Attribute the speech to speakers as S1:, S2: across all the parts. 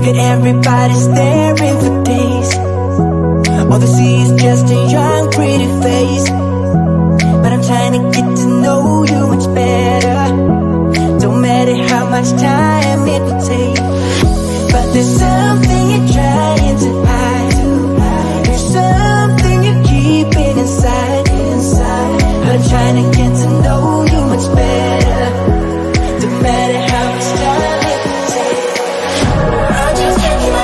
S1: got everybody staring for days. All they see is just a young, pretty face. But I'm trying to get to know you much better. Don't matter how much time it will take. But there's something you're trying to hide. There's something you're keeping inside. But I'm trying to get to know you much better. Don't matter how much time it will take. I just can't give up.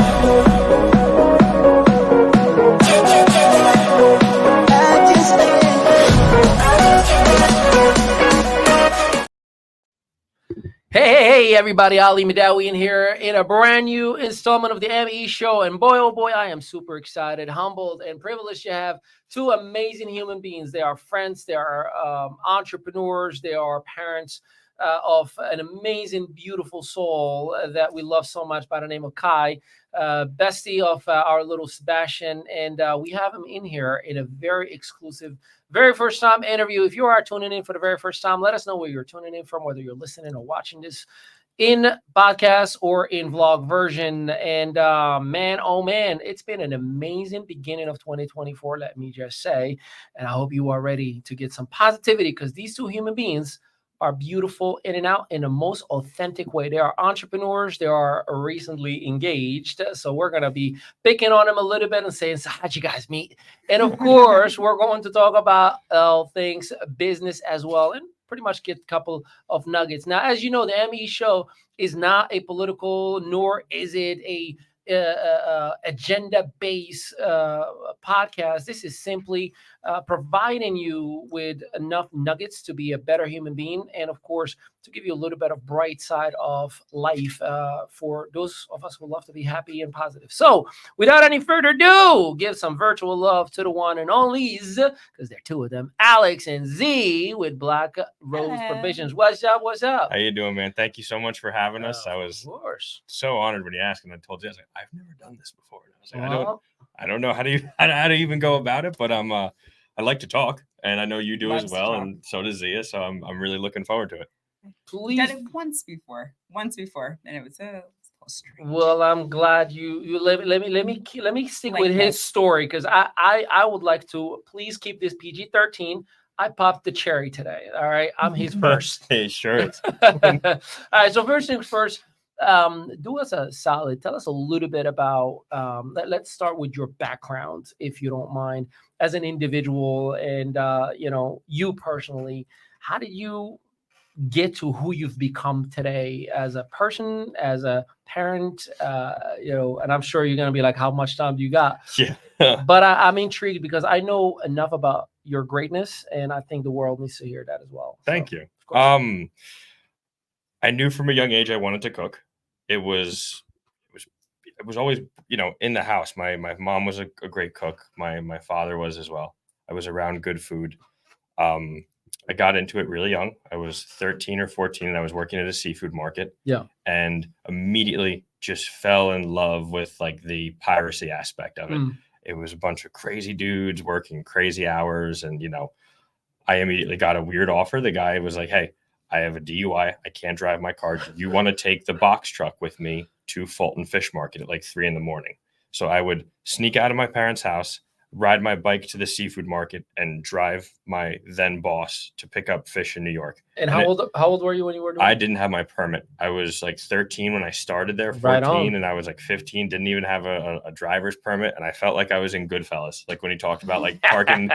S2: Hey, everybody, Ali Madawian here in a brand new installment of the ME Show. And boy, oh boy, I am super excited, humbled, and privileged to have two amazing human beings. They are friends, they are entrepreneurs, they are parents of an amazing, beautiful soul that we love so much by the name of Kai, bestie of our little Sebastian. And we have him in here in a very exclusive, very first time interview. If you are tuning in for the very first time, let us know where you're tuning in from, whether you're listening or watching this in podcast or in vlog version. And man, oh man, it's been an amazing beginning of 2024, let me just say. And I hope you are ready to get some positivity, because these two human beings are beautiful in and out in the most authentic way. They are entrepreneurs. They are recently engaged. So we're going to be picking on them a little bit and saying, so how'd you guys meet? And of course, we're going to talk about things business as well, and pretty much get a couple of nuggets. Now, as you know, the ME Show is not a political, nor is it a agenda-based podcast. This is simply providing you with enough nuggets to be a better human being, and of course, to give you a little bit of bright side of life for those of us who love to be happy and positive. So, without any further ado, give some virtual love to the one and onlys, because there are two of them, Alex and Z with Black Rose Provisions. What's up? What's up?
S3: How you doing, man? Thank you so much for having us. I was so honored when you asked, and I told you, I was like, I've never done this before. And I was like, I don't know how to even go about it, but I like to talk, and I know you do as well, and so does Zia. So I'm really looking forward to it.
S4: Please. Done it once before, and it was strange.
S2: Well, I'm glad you let me stick with his story, because I would like to please keep this PG-13. I popped the cherry today. All right, I'm his first.
S3: Hey, sure.
S2: All right, so first things first. Do us a solid. Tell us a little bit about. Let's start with your background, if you don't mind, as an individual, and you personally. How did you get to who you've become today as a person, as a parent? And I'm sure you're gonna be like, how much time do you got?
S3: Yeah.
S2: But I'm intrigued, because I know enough about your greatness, and I think the world needs to hear that as well.
S3: Thank you. I knew from a young age I wanted to cook. It was always, in the house. My mom was a great cook. My father was as well. I was around good food. I got into it really young. I was 13 or 14, and I was working at a seafood market.
S2: Yeah.
S3: And immediately just fell in love with like the piracy aspect of it. It was a bunch of crazy dudes working crazy hours. And, I immediately got a weird offer. The guy was like, hey, I have a DUI. I can't drive my car. Do you want to take the box truck with me to Fulton Fish Market at like 3 a.m? So I would sneak out of my parents' house, ride my bike to the seafood market, and drive my then boss to pick up fish in New York.
S2: And how old were you when you were doing
S3: I didn't have my permit. I was like 13 when I started there, 14, and I was like 15, didn't even have a driver's permit. And I felt like I was in Goodfellas. Like when he talked about like parking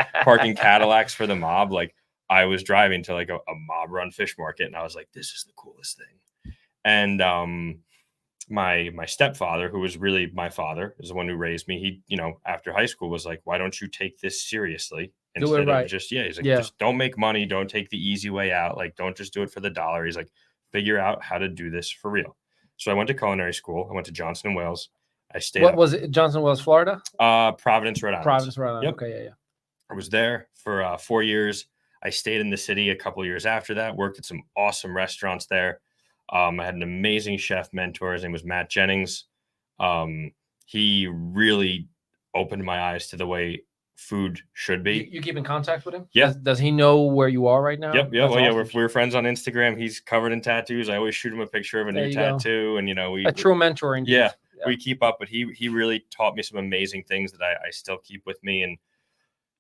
S3: Cadillacs for the mob, like I was driving to like a mob run fish market, and I was like, this is the coolest thing. And my stepfather, who was really my father, is the one who raised me. He, after high school was like, why don't you take this seriously?
S2: Do it right.
S3: He's like, just don't make money. Don't take the easy way out. Like, don't just do it for the dollar. He's like, figure out how to do this for real. So I went to culinary school. I went to Johnson & Wales. I stayed.
S2: What was it? Johnson & Wales, Florida?
S3: Providence, Rhode Island.
S2: Providence, Rhode Island.
S3: Yep.
S2: Okay, yeah.
S3: I was there for 4 years. I stayed in the city a couple of years after that, worked at some awesome restaurants there. I had an amazing chef mentor. His name was Matt Jennings. He really opened my eyes to the way food should be.
S2: You keep in contact with him?
S3: Yeah.
S2: Does he know where you are right now?
S3: Yep. Well, awesome. Yeah, we're friends on Instagram. He's covered in tattoos. I always shoot him a picture of a new tattoo, and a
S2: true mentor indeed.
S3: Yeah. we keep up, but he really taught me some amazing things that I still keep with me. And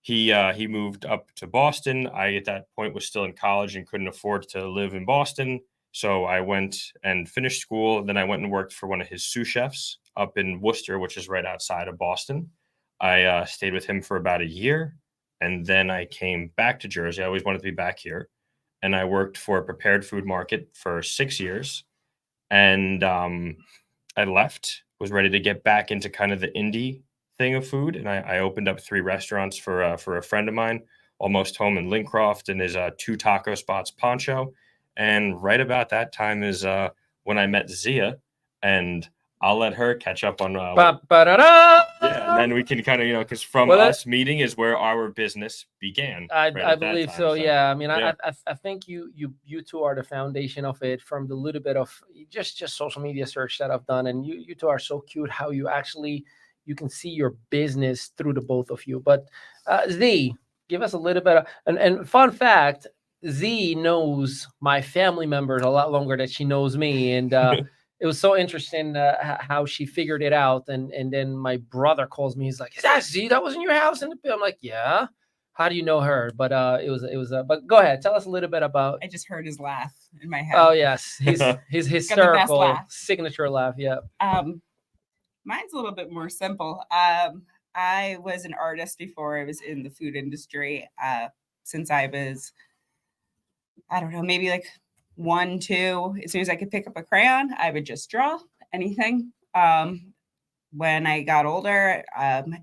S3: he moved up to Boston. I at that point was still in college and couldn't afford to live in Boston. So I went and finished school. Then I went and worked for one of his sous chefs up in Worcester, which is right outside of Boston. I stayed with him for about a year. And then I came back to Jersey. I always wanted to be back here. And I worked for a prepared food market for 6 years. And I left, was ready to get back into kind of the indie thing of food. And I opened up 3 restaurants for a friend of mine, Almost Home in Lincroft, and his 2 taco spots, Poncho. And right about that time is when I met Zia, and I'll let her catch up on
S2: Ba-ba-da-da!
S3: yeah, and then we can kind of, because from
S2: Well,
S3: us meeting is where our business began.
S2: I
S3: right at that
S2: believe
S3: time.
S2: so. Yeah. I mean,
S3: yeah.
S2: I think you two are the foundation of it. From the little bit of just social media search that I've done, and you two are so cute. How you can see your business through the both of you. But Z, give us a little bit of and fun fact. Z knows my family members a lot longer than she knows me, and it was so interesting how she figured it out. And then my brother calls me. He's like, "Is that Z? That was in your house?" And I'm like, "Yeah." How do you know her? But it was. But go ahead, tell us a little bit about.
S4: I just heard his laugh in my head.
S2: Oh yes, his hysterical
S4: laugh.
S2: signature laugh. Yeah.
S4: Mine's a little bit more simple. I was an artist before I was in the food industry. Since I was, I don't know, maybe like 1, 2. As soon as I could pick up a crayon, I would just draw anything. When I got older,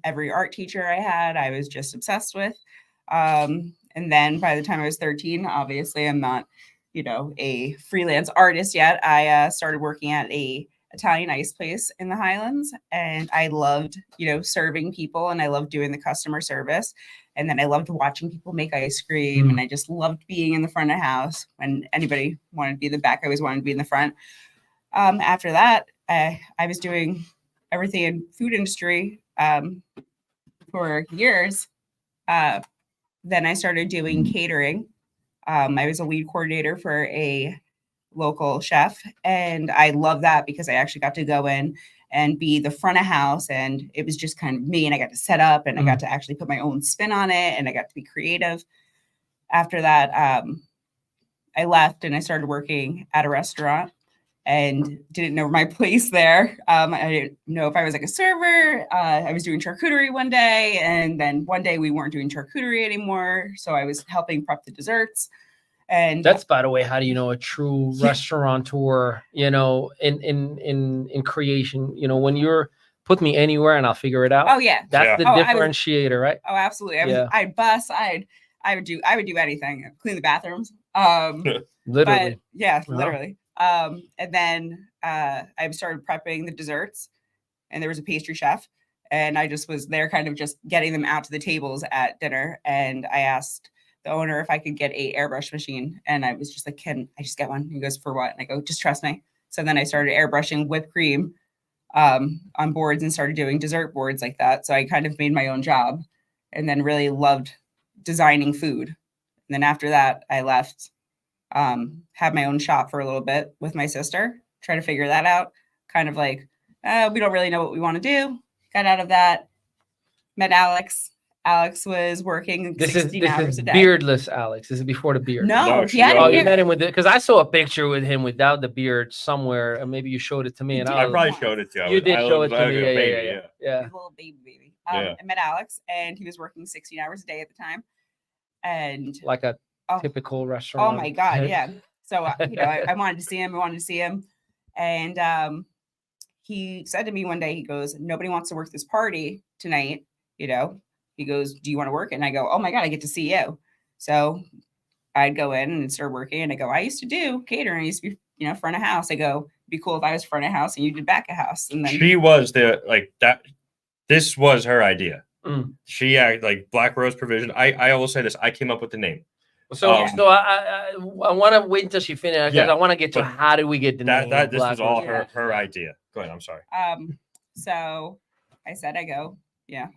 S4: every art teacher I had, I was just obsessed with. And then by the time I was 13, obviously I'm not, a freelance artist yet. I started working at a Italian ice place in the Highlands, and I loved, serving people, and I loved doing the customer service. And then I loved watching people make ice cream, and I just loved being in the front of the house. When anybody wanted to be in the back, I always wanted to be in the front. After that, I was doing everything in food industry for years. Then I started doing catering. I was a lead coordinator for a local chef, and I love that because I actually got to go in and be the front of house, and it was just kind of me, and I got to set up, and I got to actually put my own spin on it, and I got to be creative. After that, I left and I started working at a restaurant and didn't know my place there. I didn't know if I was like a server. I was doing charcuterie one day, and then one day we weren't doing charcuterie anymore. So I was helping prep the desserts. And
S2: that's, by the way, how do you know a true restaurateur, in creation, when you're put me anywhere and I'll figure it out.
S4: Oh yeah.
S2: That's the differentiator, right?
S4: Oh, absolutely. I'd bus. I would do anything. Clean the bathrooms.
S2: Literally.
S4: Literally. And then I started prepping the desserts, and there was a pastry chef, and I just was there kind of just getting them out to the tables at dinner. And I asked the owner if I could get a airbrush machine. And I was just like, "Can I just get one?" He goes, "For what?" And I go, "Just trust me." So then I started airbrushing whipped cream on boards and started doing dessert boards like that. So I kind of made my own job, and then really loved designing food. And then after that, I left, had my own shop for a little bit with my sister, try to figure that out. Kind of like, we don't really know what we want to do. Got out of that, met Alex. Alex was working 16 hours a day.
S2: Beardless Alex. This is before the beard.
S4: No,
S2: you met him with it, because I saw a picture with him without the beard somewhere, and maybe you showed it to me. And
S3: I probably showed it to you.
S2: You did show it to me. Yeah.
S4: Little baby. I met Alex, and he was working 16 hours a day at the time, and
S2: like a typical restaurant.
S4: Oh my God, yeah. So I wanted to see him. And he said to me one day, he goes, "Nobody wants to work this party tonight, He goes, "Do you want to work it?" And I go, "Oh my God, I get to see you." So I'd go in and start working, and I go, "I used to do catering. I used to be, front of house." I go, "It'd be cool if I was front of house and you did back of house." And then
S3: she was that. This was her idea. She like Black Rose Provision. I will say this. I came up with the name.
S2: So I want to wait until she finishes, because I want to get to how did we get the name.
S3: This was all her idea. Go ahead. I'm sorry.
S4: So I said,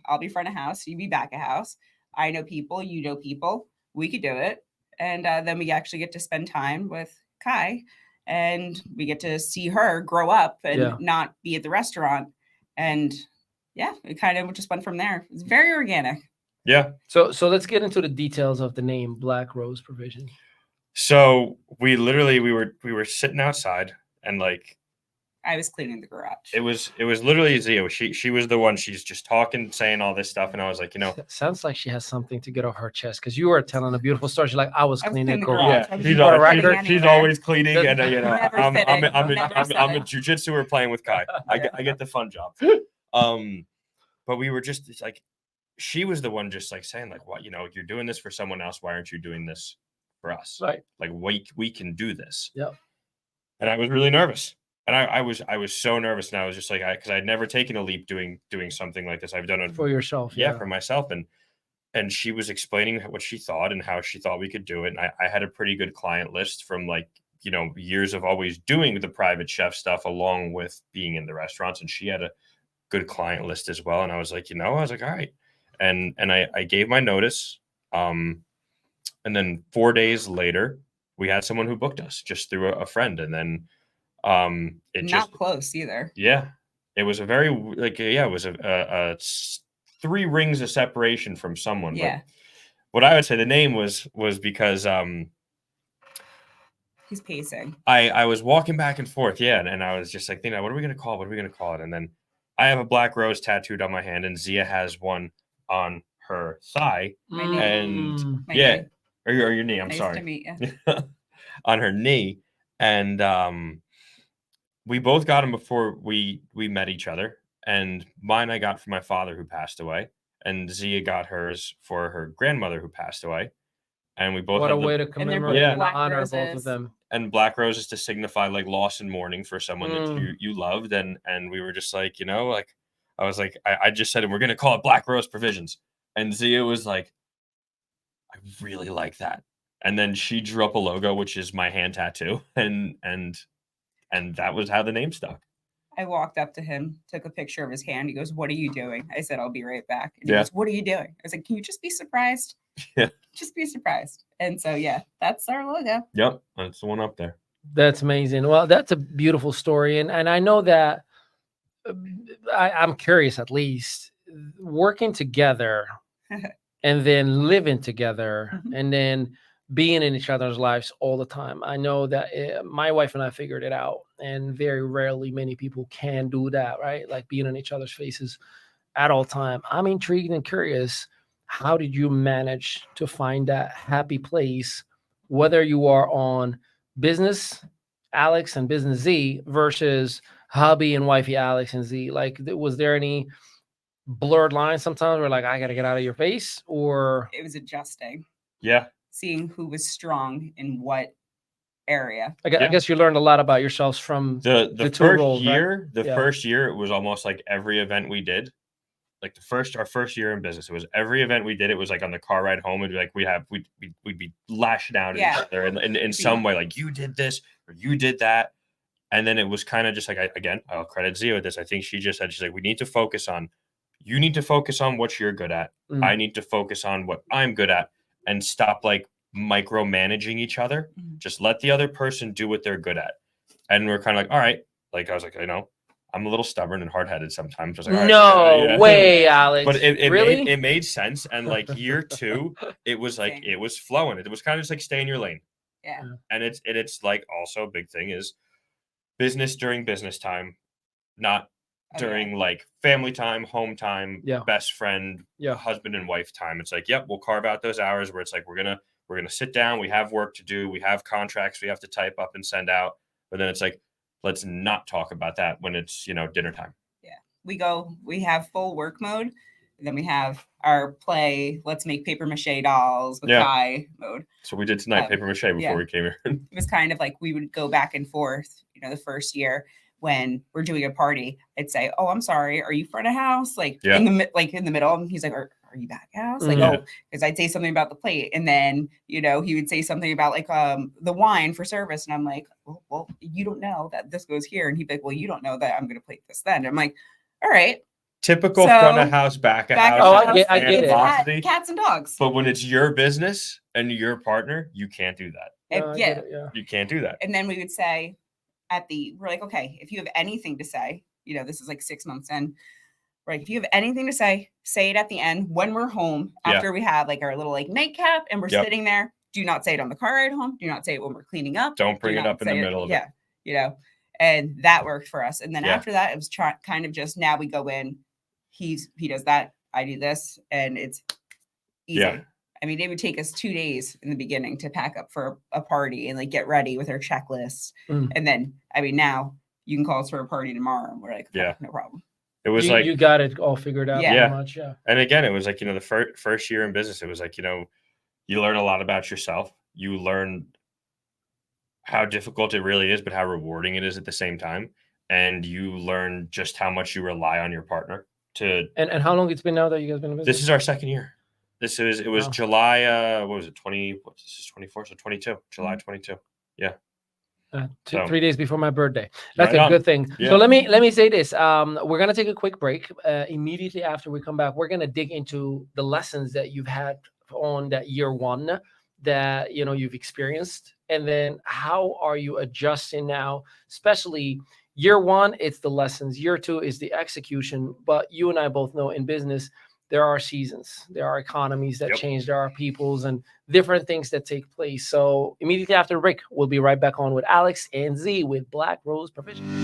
S4: I'll be front of house, you be back of house. I know people, you know people. We could do it. And then we actually get to spend time with Kai. and we get to see her grow up and
S2: Yeah.
S4: not be at the restaurant. And yeah, it kind of just went from there. It's very organic.
S3: Yeah.
S2: So let's get into the details of the name Black Rose Provision.
S3: So we were sitting outside, and like
S4: I was cleaning the garage.
S3: it was literally Zio. She was the one. She's just talking, saying all this stuff, and I was like,
S2: Sounds like she has something to get off her chest, because you were telling a beautiful story. She's like, I was cleaning the garage.
S4: I was
S3: she's,
S4: never
S3: always,
S4: sitting
S3: she's
S4: anywhere.
S3: always cleaning, and
S4: Never
S3: I'm
S4: sitting,
S3: a
S4: never
S3: jujitsuer playing with Kai. I get the fun job. But we were just, it's like, she was the one just like saying like, what, you're doing this for someone else. Why aren't you doing this for us?
S2: Right.
S3: Like we can do this.
S2: Yeah.
S3: And I was really nervous. And I was so nervous, and I was just like, because I'd never taken a leap doing something like this. I've done it
S2: For yourself.
S3: yeah, for myself. And she was explaining what she thought and how she thought we could do it. And I had a pretty good client list from like, years of always doing the private chef stuff along with being in the restaurants. And she had a good client list as well. And I was like, I was like, all right. And I gave my notice. And then 4 days later, we had someone who booked us just through a friend. And then it
S4: Not
S3: just
S4: close either.
S3: Yeah, it was a very it was a 3 rings of separation from someone.
S4: Yeah.
S3: But what I would say the name was because
S4: He's pacing.
S3: I was walking back and forth, and I was just like thinking, what are we gonna call it? And then I have a black rose tattooed on my hand, and Zia has one on her thigh,
S4: My knee.
S3: and
S4: My
S3: yeah,
S4: knee.
S3: or your knee. I'm
S4: Nice
S3: sorry.
S4: to meet you.
S3: On her knee, and we both got them before we met each other. And mine I got for my father who passed away, and Zia got hers for her grandmother who passed away. And we both
S2: What
S3: had
S2: a way to commemorate
S3: Yeah.
S2: and honor both of them.
S3: and black roses to signify like loss and mourning for someone that you loved. And we were just like, like I was like, I just said, we're gonna call it Black Rose Provisions. And Zia was like, I really like that. And then she drew up a logo, which is my hand tattoo, and that was how the name stuck.
S4: I walked up to him, took a picture of his hand. He goes, "What are you doing?" I said, "I'll be right back." And he
S3: Yeah.
S4: goes, "What are you doing?" I was like, "Can you just be surprised?"
S3: Yeah.
S4: Just be surprised. And so, yeah, that's our logo.
S3: Yep, that's the one up there.
S2: That's amazing. Well, that's a beautiful story. And I know that I'm curious, at least, working together and then living together and then being in each other's lives all the time. I know that my wife and I figured it out, and very rarely many people can do that, right? Like being in each other's faces at all time. I'm intrigued and curious. How did you manage to find that happy place, whether you are on business Alex and business Z versus hubby and wifey Alex and Z? Like, was there any blurred lines sometimes where like, I got to get out of your face? Or
S4: It was adjusting,
S3: Yeah.
S4: seeing who was strong in what area.
S2: I guess you learned a lot about yourselves from
S3: the
S2: two
S3: first
S2: roles, right?
S3: year. The
S2: Yeah.
S3: first year, it was almost like every event we did. Like our first year in business, it was every event we did. It was like on the car ride home, it'd be like we'd be lashing out at
S4: Yeah.
S3: each other in some way, like you did this or you did that. And then it was kind of just like, I'll credit Zia with this. I think she just said, she's like, you need to focus on what you're good at. I need to focus on what I'm good at, and stop like micromanaging each other. Just let the other person do what they're good at. And we're kind of like, all right. Like, I was like, I'm a little stubborn and hard-headed sometimes. I was like, all right,
S2: way, Alex.
S3: But it
S2: really
S3: made sense. And like year 2, it was like, it was flowing. It was kind of just like stay in your lane.
S4: Yeah.
S3: And it's like also a big thing is business during business time, not during like family time, home time, best friend, husband and wife time. It's like, yep, we'll carve out those hours where it's like, we're going to sit down. We have work to do. We have contracts we have to type up and send out. But then it's like, let's not talk about that when it's, dinner time.
S4: Yeah. We have full work mode. And then we have our play, let's make paper mache dolls with Kai mode.
S3: So we did tonight, paper mache before we came here.
S4: It was kind of like we would go back and forth, the first year when we're doing a party. I'd say, "Oh, I'm sorry. Are you front of house?" Like in the middle. And he's like, "Are you back house?" Like, oh, because I'd say something about the plate. And then, he would say something about like the wine for service. And I'm like, well, you don't know that this goes here. And he'd be like, well, you don't know that I'm going to plate this then. And I'm like, all right.
S3: Typical front of house, back of house.
S2: Oh, I get it.
S4: Cats and dogs.
S3: But when it's your business and your partner, you can't do that.
S2: No, I
S4: yeah.
S2: get it, yeah.
S3: You can't do that.
S4: And then we would say we're like, okay, if you have anything to say, this is like 6 months in, right? If you have anything to say it at the end when we're home, after we have like our little like nightcap and we're sitting there. Do not say it on the car ride home. Do not say it when we're cleaning up.
S3: Don't bring it up in the middle of it.
S4: Yeah. And that worked for us. And then after that, it was kind of just, now we go in, he does that, I do this, and it's easy.
S3: Yeah.
S4: I mean, it would take us 2 days in the beginning to pack up for a party and like get ready with our checklist. And then, I mean, now you can call us for a party tomorrow and we're like, no problem.
S3: It was
S2: you got it all figured out pretty much. Yeah.
S3: And again, it was like, the first year in business, it was like, you learn a lot about yourself. You learn how difficult it really is, but how rewarding it is at the same time. And you learn just how much you rely on your partner to.
S2: And how long it's been now that you guys been in business?
S3: This is our second year. It was July, what was it? 24, so 22, July 22. Yeah.
S2: 3 days before my birthday. That's
S3: Right
S2: a
S3: on.
S2: good thing.
S3: Yeah.
S2: So let me say this. We're gonna take a quick break. Immediately after we come back, we're gonna dig into the lessons that you've had on that year one that you've experienced, and then how are you adjusting now, especially year one, it's the lessons, year two is the execution. But you and I both know in business there are seasons, there are economies that change, there are peoples and different things that take place. So immediately after the break, we'll be right back on with Alex and Z with Black Rose Provisions.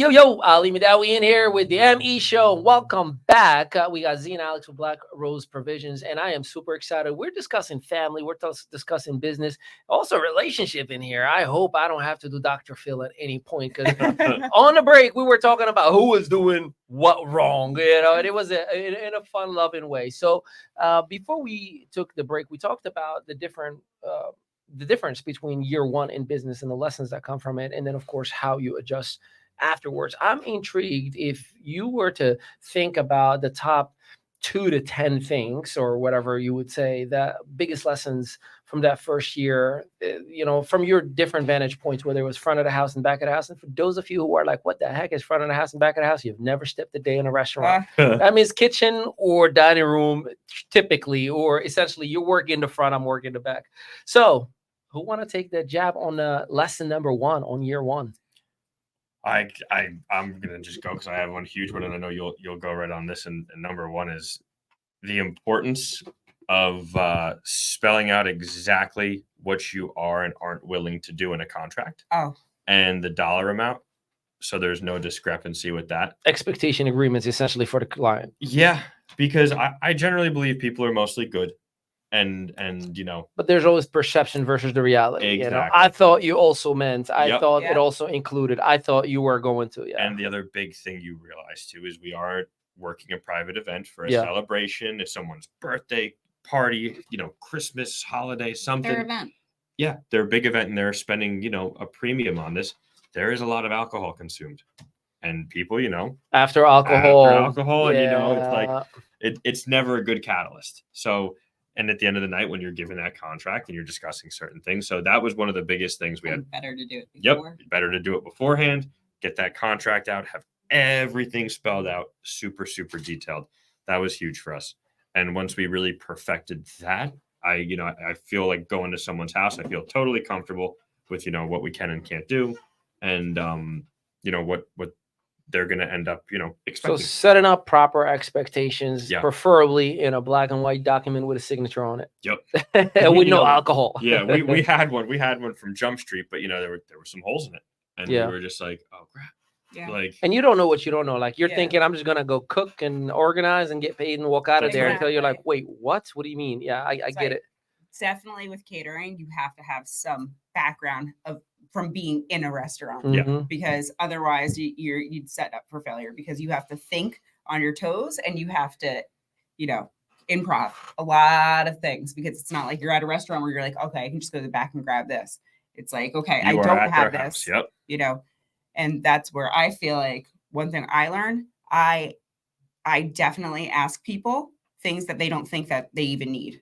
S2: Yo, Ali Madawi in here with the ME Show. Welcome back. We got Z and Alex with Black Rose Provisions, and I am super excited. We're discussing family. We're discussing business, also relationship in here. I hope I don't have to do Dr. Phil at any point, because on the break, we were talking about who was doing what wrong, and it was in a fun, loving way. So before we took the break, we talked about the difference between year one in business and the lessons that come from it. And then, of course, how you adjust afterwards. I'm intrigued if you were to think about the top 2 to 10 things, or whatever you would say, the biggest lessons from that first year, from your different vantage points, whether it was front of the house and back of the house. And for those of you who are like, what the heck is front of the house and back of the house? You've never stepped a day in a restaurant. That means kitchen or dining room, typically, or essentially you're working the front, I'm working the back. So who want to take the jab on lesson number 1 on year one?
S3: I'm gonna just go because I have one huge one, and I know you'll go right on this. And number 1 is the importance of spelling out exactly what you are and aren't willing to do in a contract. And the dollar amount, so there's no discrepancy with that.
S2: Expectation agreements, essentially, for the client.
S3: Yeah, because I generally believe people are mostly good. And
S2: but there's always perception versus the reality.
S3: Exactly.
S2: I thought you also meant, I thought it also included, I thought you were going to.
S3: And the other big thing you realize too is we are working a private event for a celebration. If someone's birthday party, Christmas, holiday, something,
S4: their event.
S3: Yeah, their big event, and they're spending a premium on this. There is a lot of alcohol consumed, and people after alcohol, and it's like it's never a good catalyst. So and at the end of the night when you're given that contract and you're discussing certain things. So that was one of the biggest things we had.
S4: Better to do it
S3: Yep,
S4: before.
S3: better to do it beforehand, get that contract out, have everything spelled out, super, super detailed. That was huge for us. And once we really perfected that, I feel like going to someone's house, I feel totally comfortable with, what we can and can't do. And, what they're going to end up,
S2: So
S3: expecting.
S2: setting up proper expectations,
S3: Yeah.
S2: preferably in a black and white document with a signature on it.
S3: Yep.
S2: With no alcohol.
S3: Yeah, we had one. We had one from Jump Street, but there were some holes in it, and we were just like, oh crap.
S4: Yeah.
S3: Like,
S2: And you don't know what you don't know. Like you're
S4: Yeah.
S2: thinking, I'm just gonna go cook and organize and get paid and walk out of there until you're like, wait, what? What do you mean? Yeah, I get it.
S4: Definitely with catering, you have to have some background from being in a restaurant.
S2: Mhm.
S4: Because otherwise you'd set up for failure, because you have to think on your toes and you have to, improv a lot of things, because it's not like you're at a restaurant where you're like, okay, I can just go to the back and grab this. It's like, okay, I don't have this,
S3: Yep.
S4: And that's where I feel like one thing I learned, I definitely ask people things that they don't think that they even need.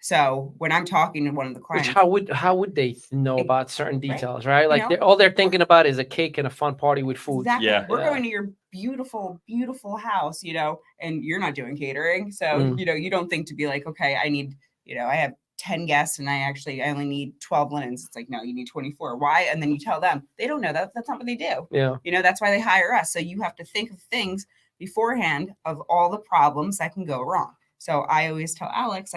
S4: So when I'm talking to one of the clients,
S2: How would they know about certain
S4: Right.
S2: details, right? Like
S4: know?
S2: all they're thinking about is a cake and a fun party with food.
S4: exactly,
S3: Yeah.
S4: we're
S2: Yeah.
S4: going to your beautiful, beautiful house, and you're not doing catering. So,
S2: Mm.
S4: you don't think to be like, okay, I need, I have 10 guests and I only need 12 linens. It's like, no, you need 24. Why? And then you tell them, they don't know that. That's not what they do.
S2: Yeah.
S4: That's why they hire us. So you have to think of things beforehand of all the problems that can go wrong. So I always tell Alex,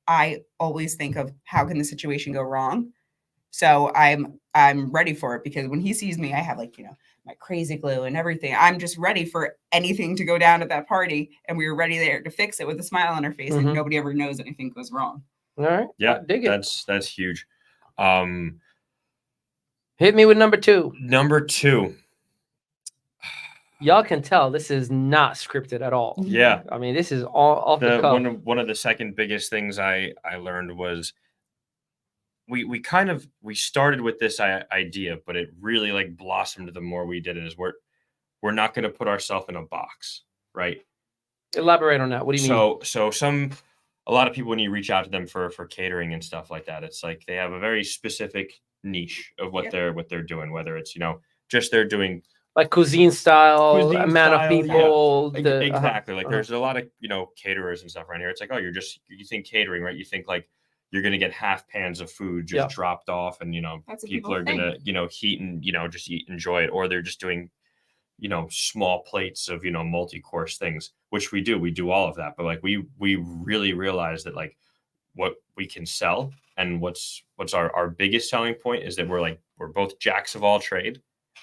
S4: I always think of how can the situation go wrong. So I'm ready for it, because when he sees me, I have my crazy glue and everything. I'm just ready for anything to go down at that party, and we were ready there to fix it with a smile on our face,
S2: Mhm.
S4: and nobody ever knows anything goes wrong.
S2: All right.
S3: Yeah.
S2: I dig it.
S3: That's huge.
S2: Hit me with number 2.
S3: Number 2.
S2: Y'all can tell this is not scripted at all.
S3: Yeah.
S2: I mean, this is all off the cuff.
S3: One of the second biggest things I learned was we started with this idea, but it really like blossomed the more we did it. Is we're not going to put ourselves in a box, right?
S2: Elaborate on that. What do you mean?
S3: So a lot of people, when you reach out to them for catering and stuff like that, it's like they have a very specific niche of what they're doing, whether it's just they're doing
S2: like cuisine style,
S3: Cuisine
S2: amount of
S3: style,
S2: people.
S3: exactly. Like there's a lot of caterers and stuff around here. It's like, oh, you think catering, right? You think like you're gonna get half pans of food just dropped off, and people are gonna heat and just eat, enjoy it, or they're just doing small plates of multi-course things, which we do all of that. But like we really realize that like what we can sell and what's our biggest selling point is that we're both jacks of all trade,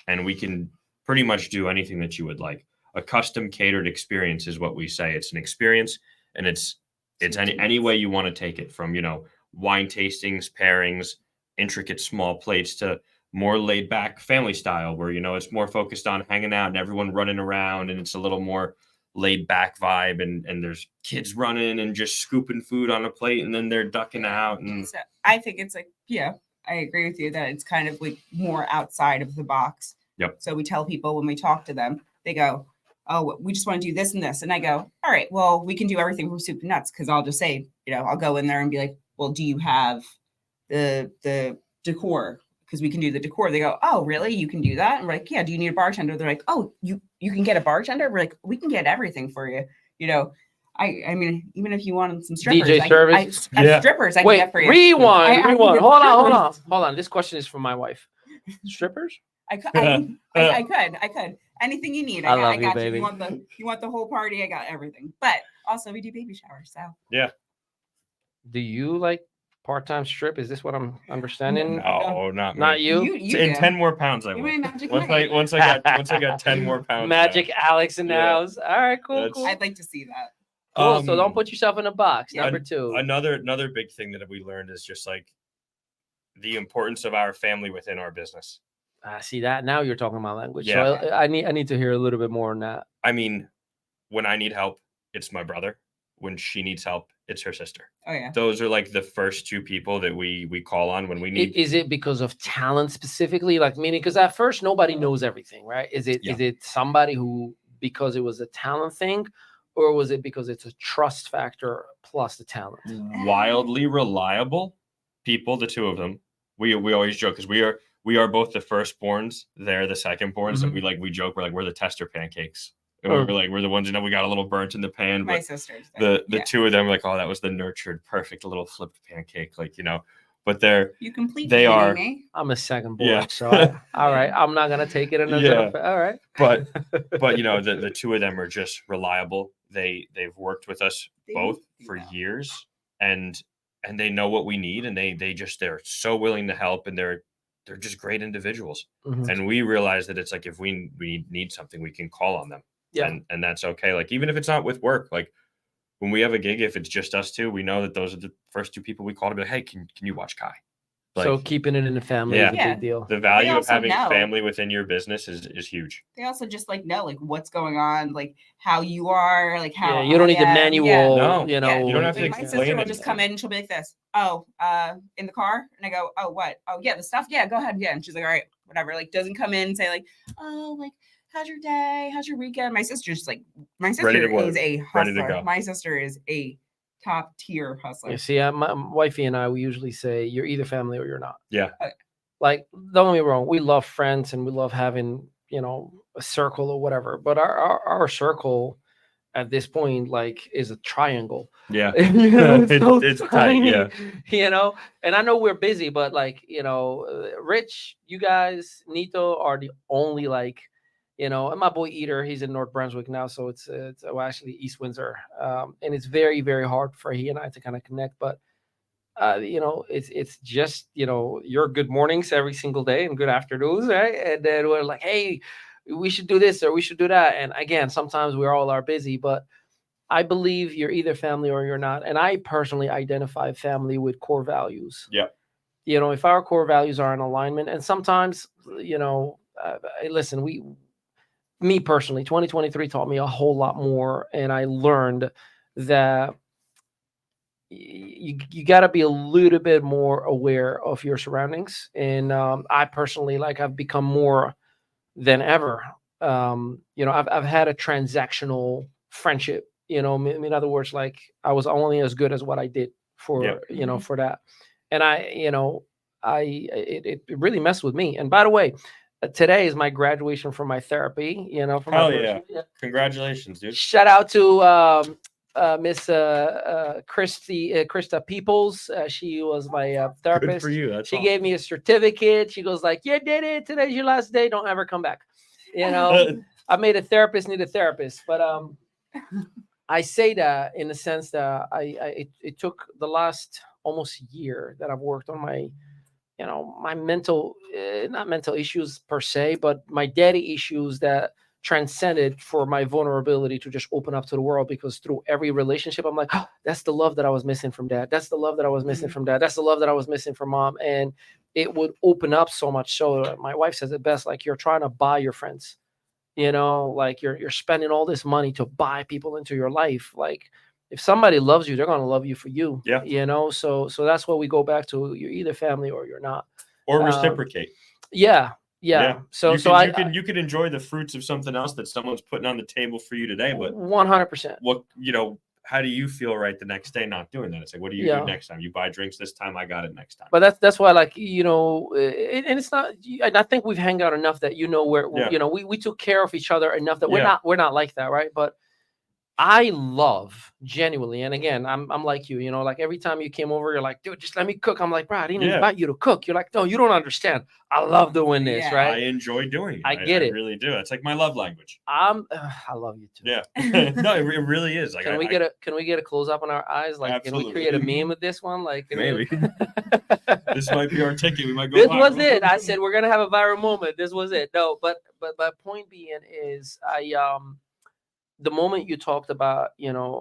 S3: and we can pretty much do anything that you would like. A custom catered experience is what we say. It's an experience, and it's any way you want to take it, from wine tastings, pairings, intricate small plates, to more laid back family style, where it's more focused on hanging out and everyone running around, and it's a little more laid back vibe, and there's kids running and just scooping food on a plate, and then they're ducking out. And
S4: So I think it's like, I agree with you that it's kind of like more outside of the box.
S3: Yep.
S4: So we tell people when we talk to them, they go, oh, we just want to do this and this. And I go, all right, well, we can do everything from soup to nuts. Cause I'll just say, I'll go in there and be like, well, do you have the decor? Because we can do the decor. They go, oh, really? You can do that? And we're like, yeah. Do you need a bartender? They're like, oh, you can get a bartender? We're like, we can get everything for you. I mean, even if you wanted some strippers,
S2: DJ service.
S4: Strippers, I
S2: Wait,
S4: can get for you.
S2: rewind.
S4: I
S2: Hold on. This question is from my wife. Strippers?
S4: I could. Anything you need,
S2: I love
S4: I got
S2: you, baby.
S4: You want the whole party? I got everything. But also, we do baby showers. So
S3: yeah.
S2: Do you like part-time strip? Is this what I'm understanding?
S3: No, not me.
S2: Not you.
S4: you
S3: In
S4: do.
S3: 10 more pounds, I
S4: You
S3: will.
S4: ain't Magic
S3: Once
S4: Mike.
S3: I got 10 more pounds.
S2: Magic Alex in the
S3: Yeah.
S2: house. All right, cool.
S4: I'd like to see that.
S2: Cool. So don't put yourself in a box.
S4: Yeah.
S2: Number 2.
S3: Another big thing that we learned is just like the importance of our family within our business.
S2: See that? Now you're talking my language.
S3: Yeah.
S2: So I need to hear a little bit more on that.
S3: I mean, when I need help, it's my brother. When she needs help, it's her sister.
S4: Oh yeah.
S3: Those are like the first 2 people that we call on when we need.
S2: Is it because of talent specifically? Like, meaning, because at first nobody knows everything, right? Is it somebody who, because it was a talent thing, or was it because it's a trust factor plus the talent?
S3: Wildly reliable people, the two of them. We always joke because we are both the firstborns. They're the secondborns, and we joke we're the tester pancakes. And we're the ones we got a little burnt in the pan.
S4: My
S3: But
S4: sisters.
S3: the two of them are like, oh, that was the nurtured, perfect little flipped pancake, But they are.
S4: Me.
S2: I'm a second boy,
S3: Yeah.
S2: so all right, I'm not gonna take it another.
S3: Yeah.
S2: All right,
S3: But the two of them are just reliable. They've worked with us both for years, and they know what we need, and they're so willing to help, and they're just great individuals. And we realize that it's like if we need something, we can call on them.
S2: Yeah.
S3: And that's okay. Like even if it's not with work, like when we have a gig, if it's just us two, we know that those are the first two people we call to be like, hey, can you watch Kai?
S2: So keeping it in the family is a big deal.
S3: The value of having family within your business is huge.
S4: They also just know what's going on, how you are, how
S2: you don't need the manual.
S3: No,
S2: you know,
S3: you don't have to
S4: my sister will just come in and she'll be like this. Oh, in the car, and I go, oh, what? Oh, yeah, the stuff. Yeah, go ahead. Yeah, and she's like, all right, whatever. Doesn't come in and say oh, how's your day? How's your weekend? My sister's my sister is a hustler. My sister is a top tier hustler.
S2: You see, my wifey and I, we usually say you're either family or you're not.
S3: Yeah.
S2: Don't get me wrong. We love friends and we love having, a circle or whatever. But our circle at this point, is a triangle.
S3: Yeah.
S2: It's
S3: tight.
S2: Tiny, and I know we're busy, but Rich, you guys, Nito are the only and my boy Eater, he's in North Brunswick now, so it's actually East Windsor, and it's very, very hard for he and I to kind of connect. But it's just your good mornings every single day and good afternoons, right? And then we're like, hey, we should do this or we should do that. And again, sometimes we all are busy, but I believe you're either family or you're not. And I personally identify family with core values.
S3: Yeah.
S2: If our core values are in alignment, and sometimes listen, me personally, 2023 taught me a whole lot more, and I learned that you got to be a little bit more aware of your surroundings. And I personally, I've become more than ever. I've had a transactional friendship. In other words, I was only as good as what I did for for that, and it really messed with me. And by the way, today is my graduation from my therapy. From
S3: Congratulations, dude!
S2: Shout out to Miss Krista Peoples. She was my therapist.
S3: Good for you. That's
S2: she
S3: awesome.
S2: gave me a certificate. She goes you did it. Today's your last day. Don't ever come back. I made a therapist need a therapist, but I say that in the sense that it took the last almost year that I've worked on my my mental, not mental issues per se, but my daddy issues that transcended for my vulnerability to just open up to the world. Because through every relationship, I'm like, oh, that's the love that I was missing from dad. That's the love that I was missing from dad. That's the love that I was missing from mom. And it would open up so much. So my wife says it best, you're trying to buy your friends, you're spending all this money to buy people into your life. If somebody loves you, they're going to love you for you.
S3: Yeah.
S2: So that's what we go back to. You're either family or you're not.
S3: Or reciprocate.
S2: Yeah. So
S3: you could enjoy the fruits of something else that someone's putting on the table for you today, but
S2: 100%.
S3: What how do you feel right the next day not doing that? It's what do you do next time? You buy drinks this time, I got it next time.
S2: But that's why and it's not. I think we've hung out enough that where we took care of each other enough that we're not like that, right? But I love genuinely, and again, I'm like you, every time you came over, you're like, dude, just let me cook. I'm like, bro, I didn't invite you to cook. You're like, no, you don't understand. I love doing this, right?
S3: I enjoy doing it.
S2: I get it.
S3: I really do. It's like my love language.
S2: I love you too.
S3: Yeah. No, it really is.
S2: Can we get a close up on our eyes? Can we create a meme with this one?
S3: Maybe. This might be our ticket. We might go.
S2: This was it. I said we're gonna have a viral moment. This was it. No, but my point being is the moment you talked about,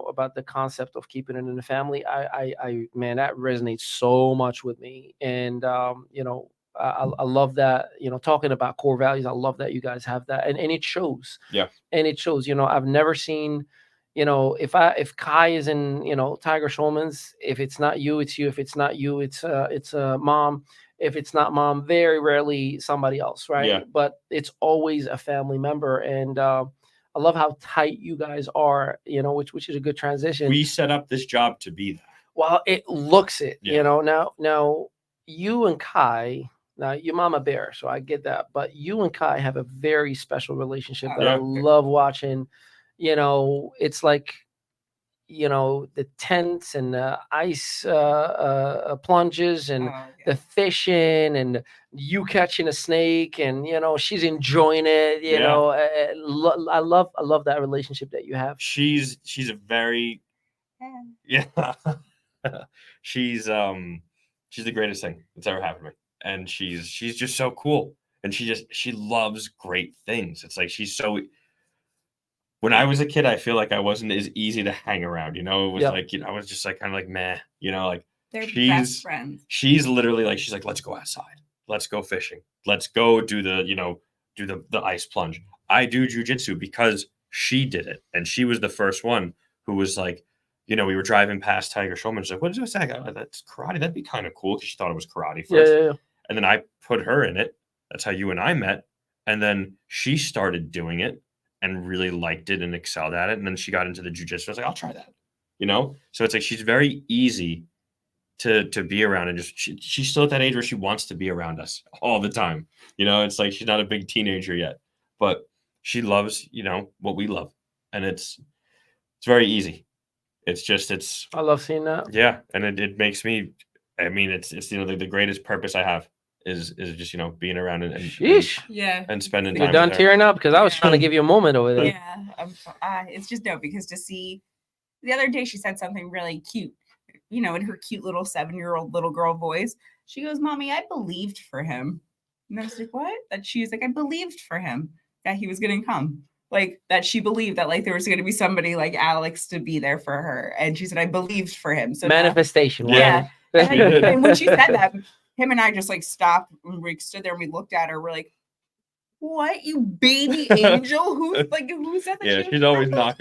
S2: about the concept of keeping it in the family, I man, that resonates so much with me. And, I love that, talking about core values. I love that you guys have that, and it shows.
S3: Yeah.
S2: And it shows. I've never seen, if Kai is in, Tiger Schulman's, if it's not you, it's you. If it's not you, it's mom. If it's not mom, very rarely somebody else, right?
S3: Yeah.
S2: But it's always a family member. And I love how tight you guys are, you know, which is a good transition.
S3: We set up this job to be that.
S2: Well, it looks it,
S3: Yeah.
S2: you know. Now you and Kai, now your mama bear, so I get that, but you and Kai have a very special relationship that I
S3: Yeah.
S2: love watching. You know, it's like, you know, the tents and the ice plunges and
S4: Oh,
S2: the fishing and you catching a snake, and you know she's enjoying it. You
S3: Yeah.
S2: know, I love that relationship that you have.
S3: She's a very
S4: yeah.
S3: she's the greatest thing that's ever happened to me, and she's just so cool, and she loves great things. It's like she's so. When I was a kid, I feel like I wasn't as easy to hang around. You know, it was
S2: Yep.
S3: like, you know, I was just like kind of like meh. You know, like
S4: They're best friends.
S3: she's literally like, she's like, let's go outside, let's go fishing, let's go do the, you know, do the ice plunge. I do jujitsu because she did it, and she was the first one who was like, you know, we were driving past Tiger Showman. She's like, what is that? That's karate. That'd be kind of cool, because she thought it was karate first.
S2: Yeah.
S3: And then I put her in it. That's how you and I met. And then she started doing it and really liked it and excelled at it. And then she got into the jujitsu. I was like, I'll try that. You know? So it's like she's very easy to be around, and just she's still at that age where she wants to be around us all the time. You know, it's like she's not a big teenager yet, but she loves, you know, what we love. And it's very easy. It's
S2: I love seeing that.
S3: yeah, and it makes me, I mean, it's you know, the greatest purpose I have is just, you know, being around and
S2: Sheesh.
S4: Yeah.
S3: and spending
S2: You're
S3: time
S2: done
S3: with her.
S2: tearing up because I was trying to give you a moment over there.
S4: Yeah. It's just no, because to see the other day she said something really cute, you know, in her cute little 7-year-old little girl voice. She goes, Mommy, I believed for him. And I was like, what? That she was like, I believed for him that he was going to come. Like, that she believed that, like, there was going to be somebody like Alex to be there for her. And she said, I believed for him. So now-
S2: Manifestation.
S4: yeah.
S2: right?
S4: And when she said that, him and I just like stopped and we stood there and we looked at her. We're like, what, you baby angel? Who said that?
S3: Yeah,
S4: she
S3: she's
S4: was
S3: always
S4: believed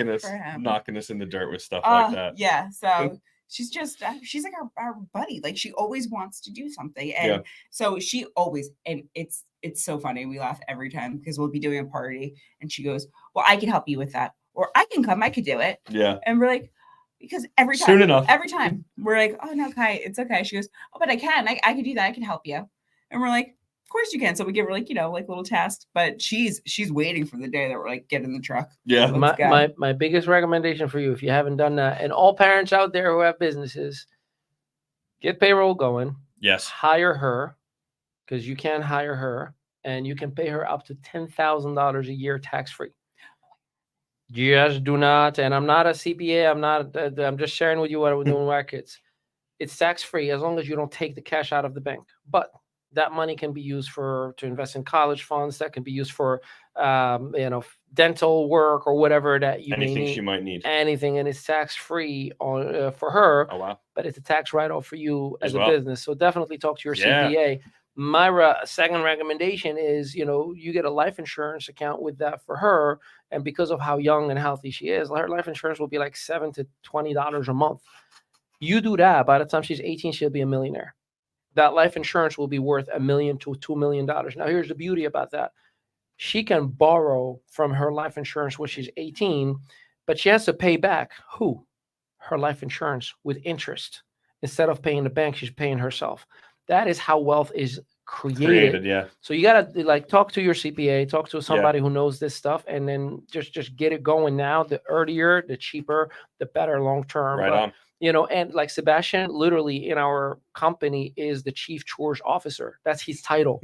S3: knocking us in the dirt with stuff like that.
S4: Yeah. So she's just she's like our buddy. Like, she always wants to do something. And so she always, and it's so funny. We laugh every time because we'll be doing a party and she goes, well, I can help you with that. Or I can come, I could do it.
S3: Yeah.
S4: And we're like, because every time,
S3: Soon enough.
S4: every time we're like, oh no, Kai, it's okay. She goes, oh, but I can, I can do that. I can help you. And we're like, of course you can. So we give her like, you know, like little tasks, but she's waiting for the day that we're like, get in the truck.
S3: Yeah.
S4: Let's go.
S2: My biggest recommendation for you, if you haven't done that, and all parents out there who have businesses, get payroll going.
S3: Yes.
S2: Hire her, because you can hire her, and you can pay her up to $10,000 a year tax free. Just do not, and I'm not a CPA. I'm just sharing with you what we're doing with our kids. It's tax free as long as you don't take the cash out of the bank. But that money can be used to invest in college funds. That can be used for, you know, dental work or whatever that you may
S3: Anything
S2: need.
S3: she might need.
S2: Anything, and it's tax free on for her.
S3: Oh wow.
S2: But it's a tax write off for you as
S3: As
S2: a
S3: well.
S2: business. So definitely talk to your
S3: Yeah.
S2: CPA. My second recommendation is, you know, you get a life insurance account with that for her, and because of how young and healthy she is, her life insurance will be like $7 to $20 a month. You do that, by the time she's 18, she'll be a millionaire. That life insurance will be worth $1 million to $2 million. Now, here's the beauty about that. She can borrow from her life insurance when she's 18, but she has to pay back who? Her life insurance with interest. Instead of paying the bank, she's paying herself. That is how wealth is created.
S3: Yeah.
S2: So you gotta like talk to your CPA, talk to somebody who knows this stuff, and then just get it going now. The earlier, the cheaper, the better long term.
S3: Right on.
S2: You know, and like Sebastian, literally in our company is the chief chores officer. That's his title.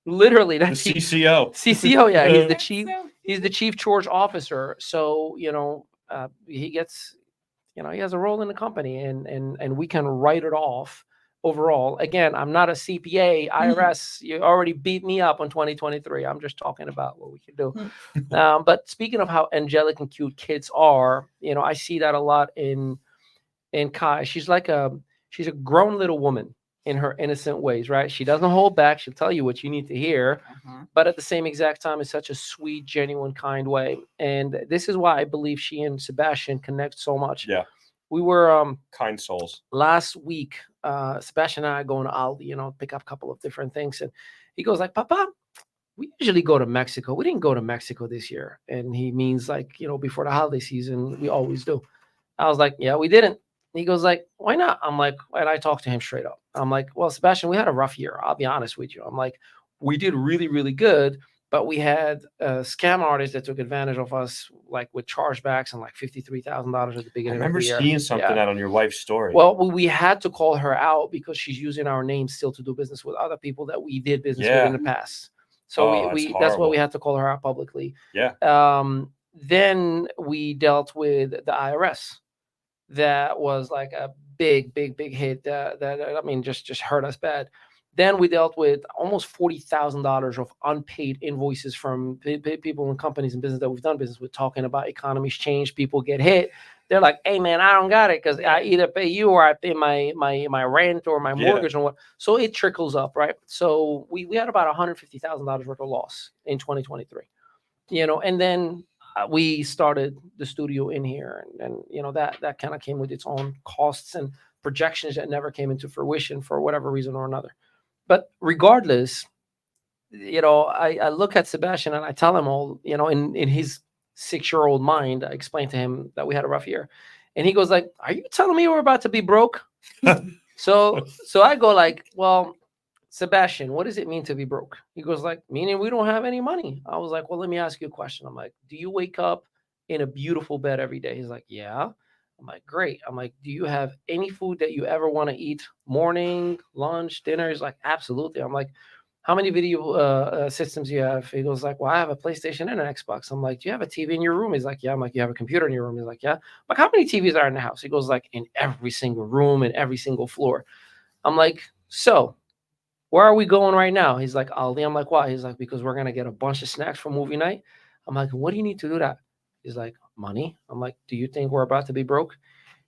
S2: Literally,
S3: The
S2: that's
S3: CCO.
S2: CCO. Yeah, he's the
S4: That's
S2: chief.
S4: so
S2: He's the chief chores officer. So you know, he gets, you know, he has a role in the company, and we can write it off overall. Again, I'm not a CPA. IRS, you already beat me up on 2023. I'm just talking about what we can do. But speaking of how angelic and cute kids are, you know, I see that a lot in Kai. She's a grown little woman in her innocent ways, right? She doesn't hold back. She'll tell you what you need to hear, but at the same exact time, it's such a sweet, genuine, kind way. And this is why I believe she and Sebastian connect so much.
S3: Yeah.
S2: We were
S3: Kind souls.
S2: last week, Sebastian and I going to Aldi, you know, pick up a couple of different things, and he goes like, Papa, we usually go to Mexico. We didn't go to Mexico this year. And he means like, before the holiday season, we always do. I was like, yeah, we didn't. He goes like, why not? I'm like, and I talked to him straight up. I'm like, well, Sebastian, we had a rough year. I'll be honest with you. I'm like, we did really, really good, but we had scam artists that took advantage of us, like with chargebacks and like $53,000 at the
S3: I
S2: beginning of
S3: remember
S2: the year.
S3: seeing something out on your wife's story.
S2: Well, we had to call her out because she's using our name still to do business with other people that we did business with in the past. So that's why we had to call her out publicly.
S3: Yeah.
S2: Then we dealt with the IRS. That was like a big hit that I mean, just hurt us bad. Then we dealt with almost $40,000 of unpaid invoices from people and companies and business that we've done business with, talking about economies change, people get hit. They're like, hey man, I don't got it because I either pay you or I pay my rent or my mortgage or what. So it trickles up, right? So we had about $150,000 worth of loss in 2023, and then we started the studio in here, and that kind of came with its own costs and projections that never came into fruition for whatever reason or another. But regardless, I look at Sebastian and I tell him all, in his 6-year-old mind, I explained to him that we had a rough year, and he goes like, "Are you telling me we're about to be broke?" So I go like, "Well, Sebastian, what does it mean to be broke?" He goes like, "Meaning we don't have any money." I was like, "Well, let me ask you a question." I'm like, "Do you wake up in a beautiful bed every day?" He's like, "Yeah." I'm like, "Great." I'm like, "Do you have any food that you ever want to eat? Morning, lunch, dinner?" He's like, "Absolutely." I'm like, "How many video systems do you have?" He goes like, "Well, I have a PlayStation and an Xbox." I'm like, "Do you have a TV in your room?" He's like, "Yeah." I'm like, "You have a computer in your room?" He's like, "Yeah." I'm like, "How many TVs are in the house?" He goes like, "In every single room, in every single floor." I'm like, "So where are we going right now?" He's like, "Aldi." I'm like, "Why?" He's like, "Because we're going to get a bunch of snacks for movie night." I'm like, "What do you need to do that?" He's like, "Money." I'm like, "Do you think we're about to be broke?"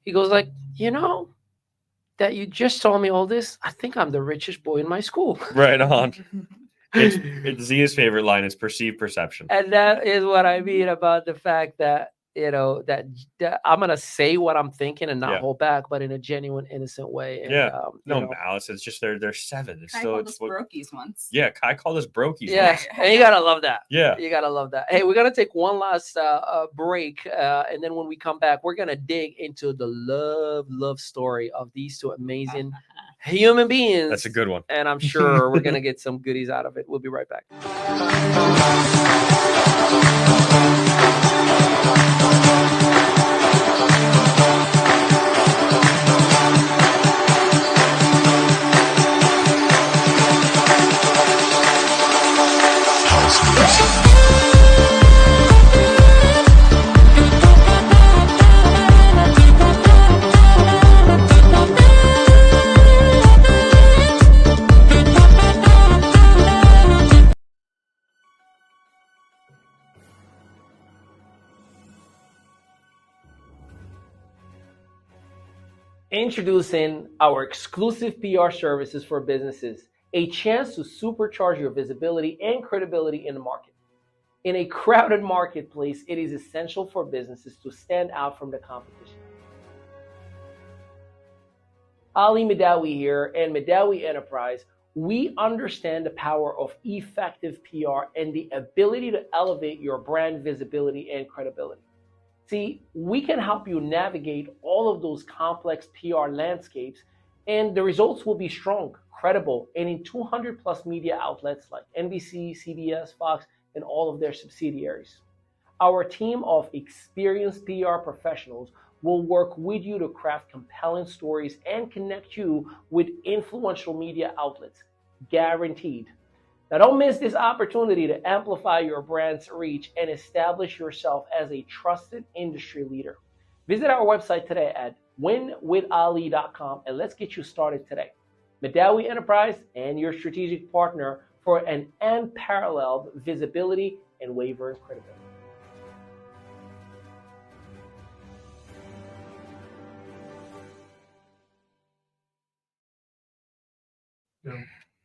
S2: He goes like, "That you just told me all this, I think I'm the richest boy in my school."
S3: Right on. It's Zia's favorite line is perceived perception.
S2: And that is what I mean about the fact that, that I'm going to say what I'm thinking and not hold back, but in a genuine, innocent way. And,
S3: no malice. It's just they're 7. It's
S4: Kai called us brokies once.
S3: Yeah, Kai called us brokies.
S2: Yeah, and you got to love that.
S3: Yeah.
S2: You got to love that. Hey, we're going to take one last break. And then when we come back, we're going to dig into the love story of these two amazing human beings.
S3: That's a good one.
S2: And I'm sure we're going to get some goodies out of it. We'll be right back. Introducing our exclusive PR services for businesses, a chance to supercharge your visibility and credibility in the market. In a crowded marketplace, it is essential for businesses to stand out from the competition. Ali Midawi here, and Midawi Enterprise. We understand the power of effective PR and the ability to elevate your brand visibility and credibility. See, we can help you navigate all of those complex PR landscapes, and the results will be strong, credible, and in 200 plus media outlets like NBC, CBS, Fox, and all of their subsidiaries. Our team of experienced PR professionals will work with you to craft compelling stories and connect you with influential media outlets, guaranteed. Now, don't miss this opportunity to amplify your brand's reach and establish yourself as a trusted industry leader. Visit our website today at winwithali.com and let's get you started today. Midawi Enterprise and your strategic partner for an unparalleled visibility and wavering credibility. Yeah.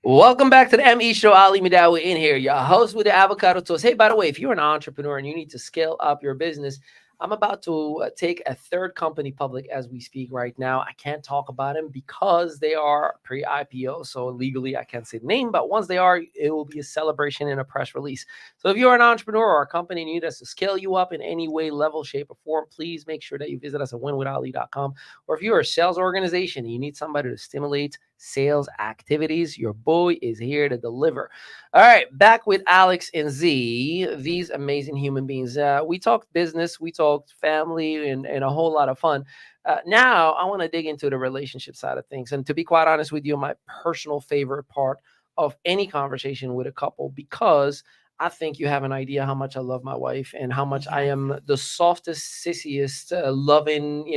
S2: Welcome back to the ME Show. Ali Midawi in here, your host with the avocado toast. Hey, by the way, if you're an entrepreneur and you need to scale up your business, I'm about to take a third company public as we speak right now. I can't talk about them because they are pre-IPO, so legally I can't say the name. But once they are, it will be a celebration and a press release. So if you're an entrepreneur or a company and you need us to scale you up in any way, level, shape, or form, please make sure that you visit us at winwithali.com. Or if you're a sales organization and you need somebody to stimulate sales activities, your boy is here to deliver. All right, back with Alex and Z, these amazing human beings. We talked business, we talked family, and a whole lot of fun. Now, I want to dig into the relationship side of things. And to be quite honest with you, my personal favorite part of any conversation with a couple, because I think you have an idea how much I love my wife and how much I am the softest, sissiest, loving,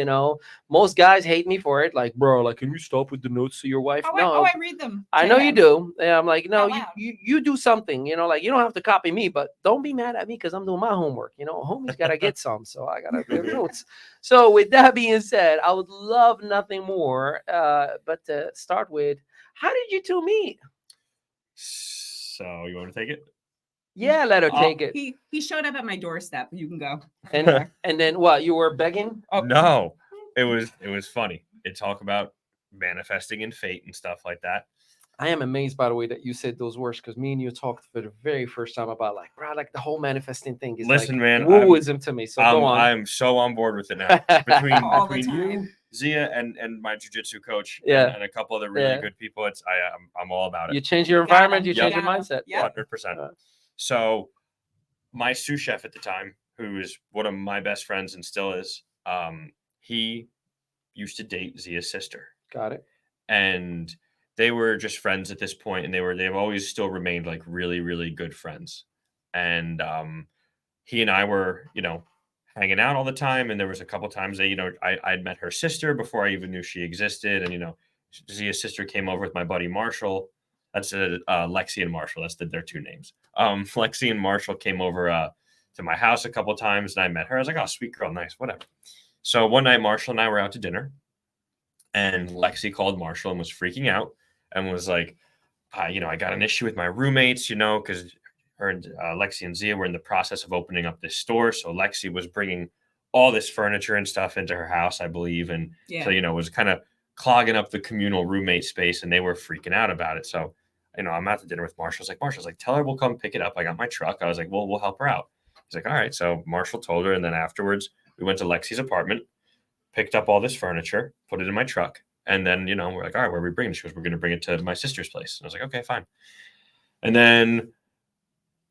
S2: most guys hate me for it. Like, bro, like, can you stop with the notes to your wife? No,
S4: I read them.
S2: I know you do. Yeah, I'm like, no,
S4: Out
S2: you,
S4: loud.
S2: you do something, like you don't have to copy me, but don't be mad at me because I'm doing my homework. Homie's got to get some, so I got to give notes. So with that being said, I would love nothing more, but to start with, how did you two meet?
S3: So you want to take it?
S2: Yeah, let her take it.
S4: He showed up at my doorstep. You can go.
S2: And then what? You were begging?
S3: Oh no, it was funny. It talk about manifesting and fate and stuff like that.
S2: I am amazed, by the way, that you said those words, because me and you talked for the very first time about bro, like the whole manifesting thing is
S3: Listen,
S2: like
S3: man,
S2: wooism to me. So go on.
S3: I'm so on board with it now.
S4: All the
S3: Between you,
S4: time.
S3: Zia, and my jiu-jitsu coach,
S2: Yeah.
S3: and a couple other really
S2: Yeah.
S3: good people, I'm all about it.
S2: You change your
S4: You got 'em.
S2: environment, you
S4: You
S2: change your
S4: got 'em.
S2: mindset.
S4: Yep.
S3: 100%. So my sous chef at the time, who is one of my best friends and still is, he used to date Zia's sister.
S2: Got it.
S3: And they were just friends at this point, and they've always still remained like really, really good friends. And he and I were, hanging out all the time. And there was a couple times that, I'd met her sister before I even knew she existed. And, Zia's sister came over with my buddy Marshall. That's Lexi and Marshall. That's their two names. Lexi and Marshall came over to my house a couple times, and I met her. I was like, oh, sweet girl, nice, whatever. So one night, Marshall and I were out to dinner, and Lexi called Marshall and was freaking out and was like, I got an issue with my roommates, because her and Lexi and Zia were in the process of opening up this store. So Lexi was bringing all this furniture and stuff into her house, I believe. And so, was kind of clogging up the communal roommate space, and they were freaking out about it. So, I'm at the dinner with Marshall. Marshall's like, tell her we'll come pick it up. I got my truck. I was like, well, we'll help her out. He's like, all right. So Marshall told her. And then afterwards we went to Lexi's apartment, picked up all this furniture, put it in my truck. And then, we're like, all right, where are we bringing it? She goes, we're going to bring it to my sister's place. And I was like, okay, fine. And then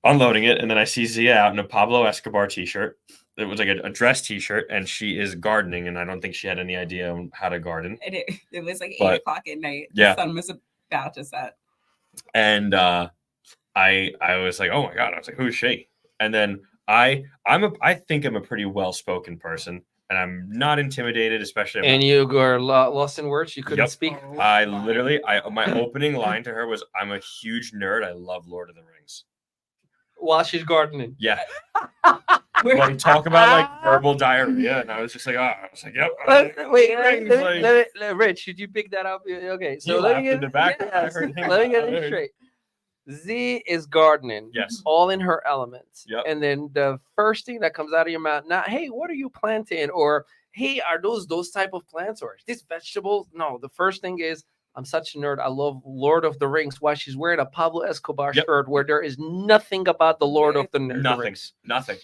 S3: unloading it. And then I see Zia out in a Pablo Escobar t-shirt. It was like a dress t-shirt, and she is gardening. And I don't think she had any idea on how to garden.
S4: It was like 8 o'clock at night.
S3: Yeah.
S4: The sun was about to set.
S3: And I was like, oh my God. I was like, who's she? And then I think I'm a pretty well-spoken person, and I'm not intimidated, especially.
S2: And you were lost in words. You couldn't speak.
S3: I my opening line to her was, I'm a huge nerd. I love Lord of the Rings.
S2: While she's gardening.
S3: Yeah. Like, talk about like verbal diarrhea. And I was just like, yep.
S2: Wait, Rich, should you pick that up? Okay. So let me get it straight. Z is gardening.
S3: Yes.
S2: All in her elements.
S3: Yep.
S2: And then the first thing that comes out of your mouth, not, hey, what are you planting? Or, hey, are those type of plants? Or this vegetables? No, the first thing is, I'm such a nerd. I love Lord of the Rings. Why she's wearing a Pablo Escobar shirt where there is nothing about the Lord of the Rings.
S3: Nothing.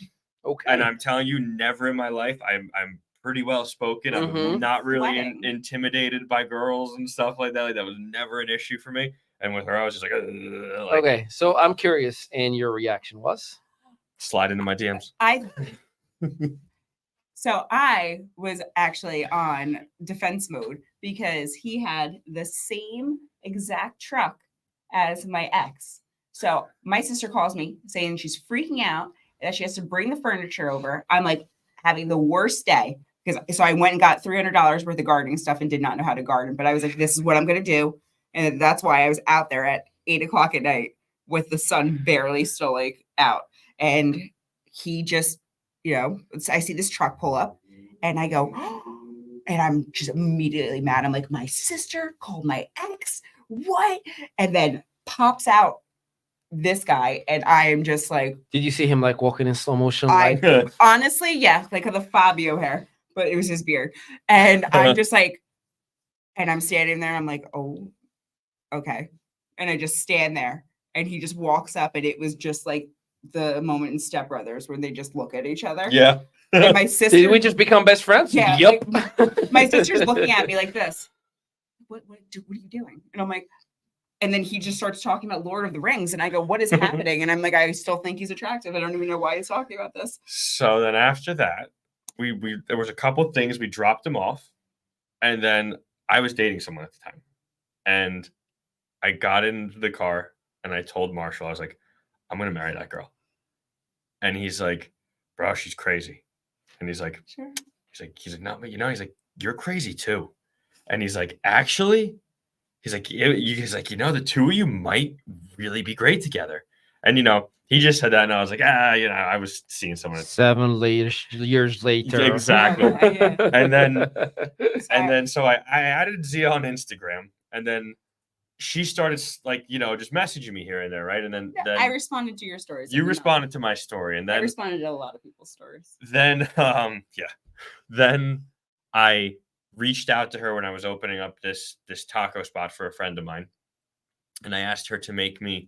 S2: Okay.
S3: And I'm telling you, never in my life, I'm pretty well spoken. I'm not really intimidated by girls and stuff like that. Like, that was never an issue for me. And with her, I was just like,
S2: okay. So I'm curious, and your reaction was?
S3: Slide into my DMs.
S4: So I was actually on defense mode because he had the same exact truck as my ex. So my sister calls me saying she's freaking out that she has to bring the furniture over. I'm like having the worst day so I went and got $300 worth of gardening stuff and did not know how to garden. But I was like, this is what I'm going to do. And that's why I was out there at 8 o'clock at night with the sun barely still like out. And he just, I see this truck pull up and I go, and I'm just immediately mad. I'm like, my sister called my ex. What? And then pops out this guy, and I am just like,
S2: Did you see him like walking in slow motion?
S4: Honestly, yeah, like the Fabio hair, but it was his beard. And I'm just like, and I'm standing there, I'm like, oh, okay. And I just stand there, and he just walks up, and it was just like the moment in Step Brothers where they just look at each other.
S3: Yeah.
S4: And my sister,
S2: did we just become best friends?
S4: Yeah.
S2: Yep.
S4: Like, my sister's looking at me like this. What are you doing? And I'm like, and then he just starts talking about Lord of the Rings, and I go, what is happening? And I'm like, I still think he's attractive. I don't even know why he's talking about this.
S3: So then after that, we there was a couple things, we dropped him off, and then I was dating someone at the time, and I got into the car and I told Marshall, I was like, I'm gonna marry that girl. And he's like, bro, she's crazy. And he's like,
S4: sure.
S3: He's like, no, but he's like, you're crazy too. And he's like, actually, he's like, the two of you might really be great together. And he just said that, and I was like, I was seeing someone.
S2: 7 years later.
S3: Exactly.
S4: Yeah.
S3: And then so I added Zia on Instagram, and then she started just messaging me here and there, right? And then
S4: I responded to your stories.
S3: You responded to my story, and then
S4: I responded to a lot of people's stories.
S3: Then then I reached out to her when I was opening up this taco spot for a friend of mine, and I asked her to make me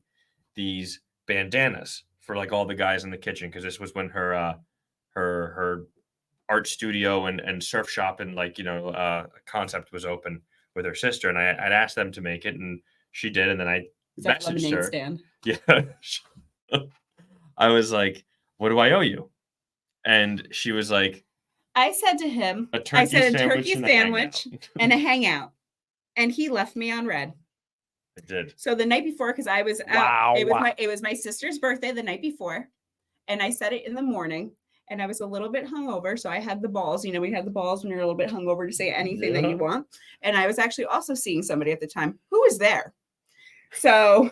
S3: these bandanas for like all the guys in the kitchen, because this was when her art studio and surf shop and concept was open with her sister, and I'd asked them to make it, and she did, and then I messaged her.
S4: Stand?
S3: Yeah. I was like, what do I owe you? And she was like,
S4: I said to him, a turkey sandwich and a hangout. And he left me on red.
S3: I did.
S4: So the night before, because I was out, it was my sister's birthday the night before. And I said it in the morning. And I was a little bit hungover. So I had the balls. We had the balls when you're a little bit hungover to say anything that you want. And I was actually also seeing somebody at the time who was there. So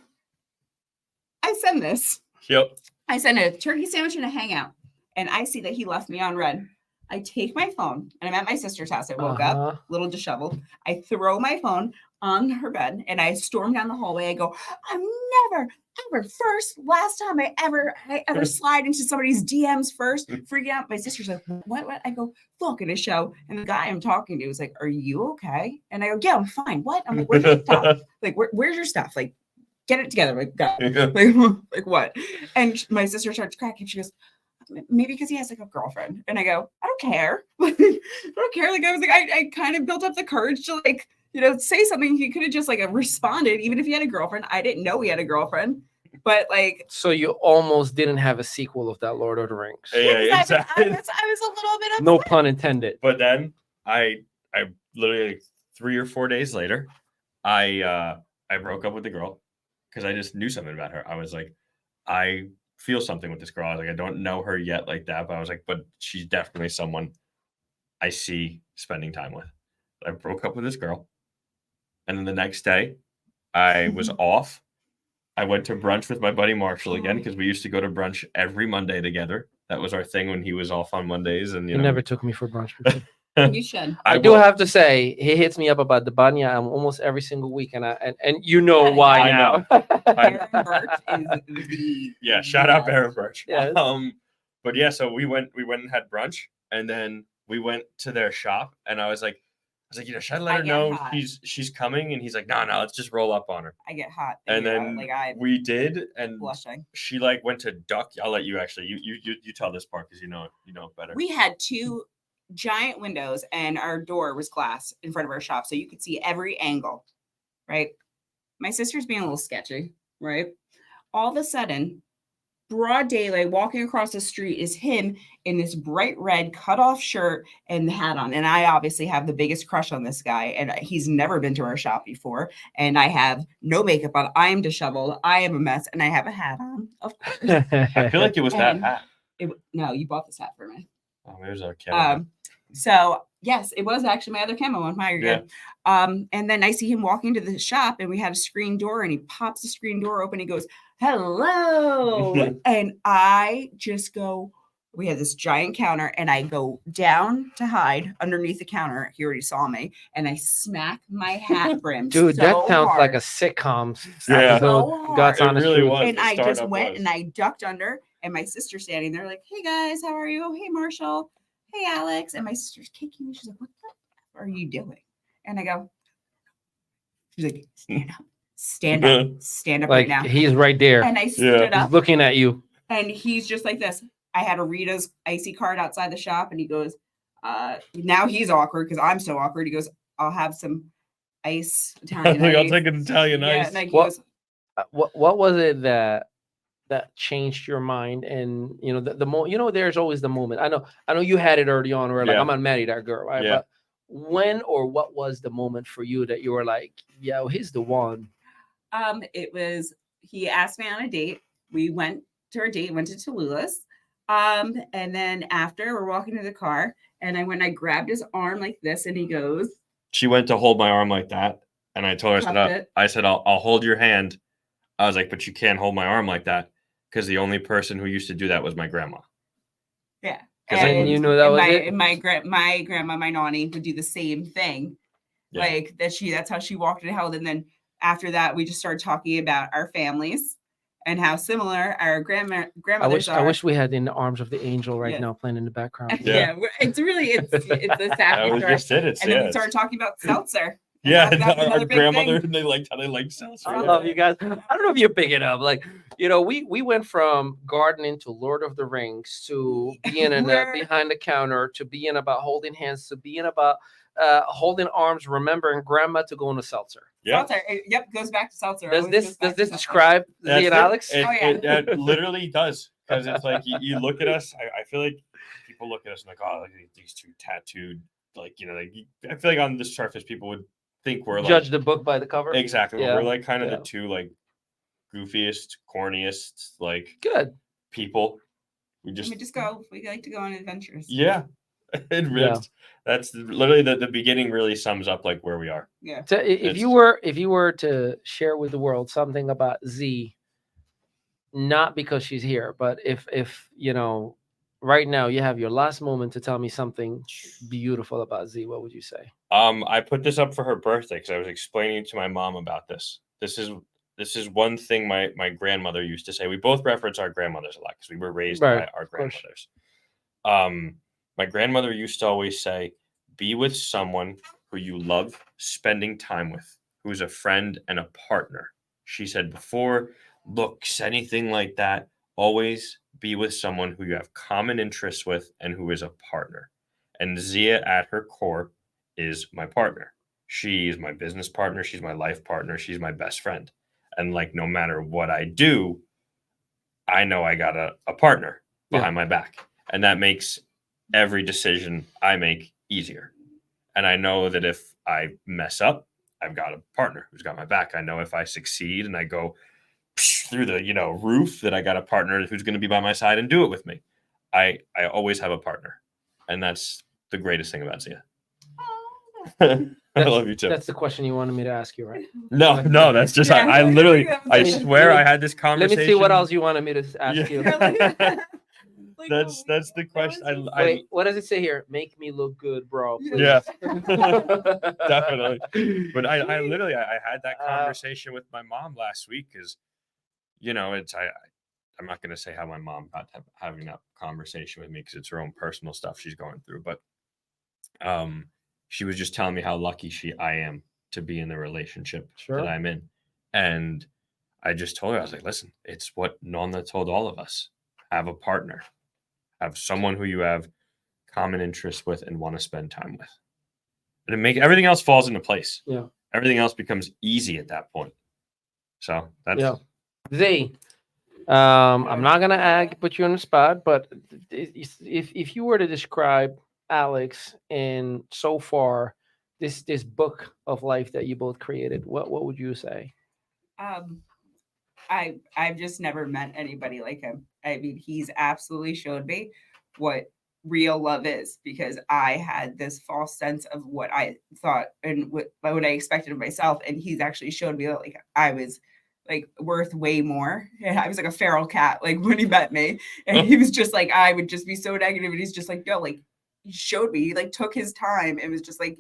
S4: I send this.
S3: Yep.
S4: I sent a turkey sandwich and a hangout. And I see that he left me on red. I take my phone, and I'm at my sister's house. I woke up, a little disheveled. I throw my phone on her bed, and I storm down the hallway. I go, I'm never, ever, last time I ever slide into somebody's DMs first, freaking out. My sister's like, what? I go, look at a show. And the guy I'm talking to is like, are you okay? And I go, yeah, I'm fine. What? I'm like, where's your stuff? Like, where's your stuff? Like, get it together. Like, go. Like what? And my sister starts cracking. She goes, maybe because he has like a girlfriend. And I go, I don't care. I don't care. Like, I was like, I kind of built up the courage to say something. He could have just responded, even if he had a girlfriend. I didn't know he had a girlfriend, but
S2: so you almost didn't have a sequel of that Lord of the Rings.
S3: Yeah, exactly.
S4: I was a little bit upset.
S2: No pun intended.
S3: But then I literally 3 or 4 days later, I broke up with the girl because I just knew something about her. I was like, I feel something with this girl. I was like, I don't know her yet like that, but I was like, but she's definitely someone I see spending time with. I broke up with this girl, and then the next day I was off. I went to brunch with my buddy Marshall again, because we used to go to brunch every Monday together. That was our thing when he was off on Mondays. And
S2: you never took me for brunch before.
S4: You should.
S2: I do have to say, he hits me up about the banya almost every single week, and why now.
S4: Baron Birch is
S3: shout out Baron Birch.
S2: Yes.
S3: But yeah, so we went and had brunch, and then we went to their shop, and I was like, should I let her know she's coming? And he's like, no, let's just roll up on her.
S4: I get hot.
S3: And then we did, and
S4: blushing.
S3: She went to duck. I'll let you actually. You tell this part because you know better.
S4: We had 2 giant windows, and our door was glass in front of our shop, so you could see every angle, right? My sister's being a little sketchy, right? All of a sudden, broad daylight, walking across the street is him in this bright red cutoff shirt and the hat on. And I obviously have the biggest crush on this guy, and he's never been to our shop before. And I have no makeup on. I am disheveled. I am a mess, and I have a hat on, of course.
S3: I feel like it was that hat.
S4: No, you bought this hat for me.
S3: Oh, there's our camera.
S4: So yes, it was actually my other camo one.
S3: Yeah.
S4: And then I see him walking to the shop, and we had a screen door, and he pops the screen door open. He goes, hello. And I just go, we had this giant counter, and I go down to hide underneath the counter. He already saw me, and I smack my hat brim.
S2: Dude,
S4: so
S2: that sounds
S4: hard,
S2: like a sitcom
S3: Yeah.
S2: episode.
S4: so hard.
S2: God's
S3: It
S2: honest
S3: really
S2: truth.
S3: was.
S4: And
S3: The
S4: I just
S3: startup
S4: went
S3: was.
S4: and I ducked under, and my sister's standing there like, "Hey guys, how are you? Hey Marshall, hey Alex." And my sister's kicking me. She's like, "What the f- are you doing?" And I go, she's like, stand up, stand up
S2: Like
S4: right now.
S2: he's right there.
S4: And I stood
S2: He's
S4: up,
S2: looking at you.
S4: and he's just like this. I had a Rita's icy card outside the shop, and he goes, now he's awkward because I'm so awkward. He goes, "I'll have some ice Italian
S3: Like, I'll
S4: ice."
S3: take an Italian
S4: Yeah,
S3: ice.
S4: and like he
S2: What-
S4: goes,
S2: What was it that changed your mind? And you know there's always the moment. I know you had it early on where like
S3: Yeah.
S2: I'm gonna marry that girl, right?
S3: Yeah.
S2: But when or what was the moment for you that you were like, yo, he's the one?
S4: it was, he asked me on a date. We went to our date, went to Tallulah's. And then after, we're walking to the car, and I grabbed his arm like this, and he goes,
S3: She went to hold my arm like that, and I told her,
S4: Cupped it.
S3: I said, I'll hold your hand. I was like, but you can't hold my arm like that, because the only person who used to do that was my grandma.
S4: yeah.
S3: 'Cause I-
S2: And you knew that was
S4: my,
S2: it?
S4: and my grandma, my nanny, would do the same thing.
S3: Yeah.
S4: Like that's how she walked and held. And then after that, we just started talking about our families and how similar our grandmothers
S2: I
S4: are.
S2: wish we had In the Arms of the Angel right
S4: Yeah.
S2: now playing in the background.
S4: Yeah, it's really it's a
S3: That
S4: sappy
S3: was
S4: story.
S3: just it. It's,
S4: And then we
S3: yeah,
S4: started talking about seltzer. And
S3: yeah,
S4: that's
S3: our
S4: another big
S3: grandmother,
S4: thing.
S3: they liked how they liked seltzer.
S2: I
S3: yeah.
S2: love you guys. I don't know if you pick it up. Like, you know, we went from gardening to Lord of the Rings to being in behind the counter to being about holding hands to being about holding arms, remembering grandma to going to seltzer.
S3: Yeah.
S4: Seltzer. Yep, goes back to seltzer.
S2: Does
S4: Always
S2: this
S4: goes back to seltzer.
S2: describe Z
S3: That's
S2: and
S3: it.
S2: Alex?
S3: It,
S4: Oh, yeah.
S3: it literally does, because it's like you look at us. I feel like people look at us and like, oh, look at these two tattooed, like, you know, like, I feel like on the surface people would think we're
S2: Judge
S3: like
S2: the book by the cover.
S3: exactly.
S2: Yeah.
S3: We're like kind of
S2: Yeah.
S3: the two like goofiest, corniest like
S2: Good.
S3: people. We
S4: We
S3: just
S4: just go. We like to go on adventures.
S3: yeah. It really,
S2: Yeah.
S3: That's literally the beginning. Really sums up like where we are.
S4: Yeah.
S2: So if you were to share with the world something about Z, not because she's here, but if you know, right now you have your last moment to tell me something beautiful about Z, what would you say?
S3: I put this up for her birthday because I was explaining to my mom about this. This is one thing my grandmother used to say. We both reference our grandmothers a lot because we were raised
S2: Right,
S3: by our
S2: of course.
S3: grandmothers. My grandmother used to always say, be with someone who you love spending time with, who's a friend and a partner. She said before looks, anything like that, always be with someone who you have common interests with and who is a partner. And Zia at her core is my partner. She's my business partner. She's my life partner. She's my best friend. And like, no matter what I do, I know I got a partner behind my back. And that makes every decision I make easier. And I know that if I mess up, I've got a partner who's got my back. I know if I succeed and I go through the, roof, that I got a partner who's going to be by my side and do it with me. I always have a partner. And that's the greatest thing about Zia. I love you too.
S2: That's the question you wanted me to ask you, right?
S3: No, that's just,
S4: Yeah.
S3: I literally, I
S2: Let me-
S3: swear
S2: let me-
S3: I had this
S2: Let
S3: conversation.
S2: me see what else you wanted me to ask
S3: Yeah.
S2: you.
S4: Like,
S3: That's the question.
S2: Wait, what does it say here? Make me look good, bro. Please.
S3: Yeah. Definitely. But I literally had that conversation with my mom last week because, I'm not going to say how my mom got to having that conversation with me because it's her own personal stuff she's going through. But she was just telling me how lucky I am to be in the relationship that I'm in. And I just told her, I was like, listen, it's what Nonna told all of us. Have a partner. Have someone who you have common interests with and want to spend time with. And everything else falls into place.
S2: Yeah.
S3: Everything else becomes easy at that point. So that's
S2: Z. I'm not gonna put you on the spot, but if you were to describe Alex in so far this book of life that you both created, what would you say?
S4: I've just never met anybody like him. I mean, he's absolutely showed me what real love is, because I had this false sense of what I thought and what I expected of myself, and he's actually showed me that like I was like worth way more. And I was like a feral cat, like when he met me, and he was just like, I would just be so negative, and he's just like, no, like he showed me, he like took his time and was just like,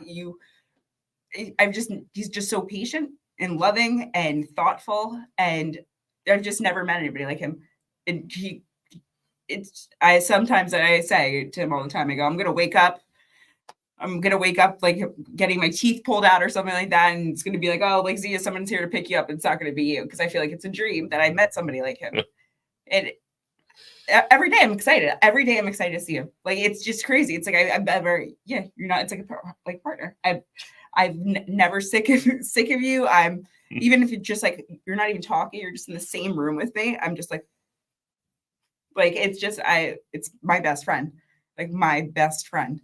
S4: he's just so patient and loving and thoughtful, and I've just never met anybody like him. And I sometimes I say to him all the time, I go, I'm gonna wake up like getting my teeth pulled out or something like that. And it's going to be like, oh, like Zia, someone's here to pick you up. It's not going to be you. Cause I feel like it's a dream that I met somebody like him. And every day I'm excited. Every day I'm excited to see him. Like, it's just crazy. It's like, I'm never, you're not, it's like like partner. Never sick of you. Even if you're just like, you're not even talking, you're just in the same room with me. I'm just like, it's my best friend, like my best friend.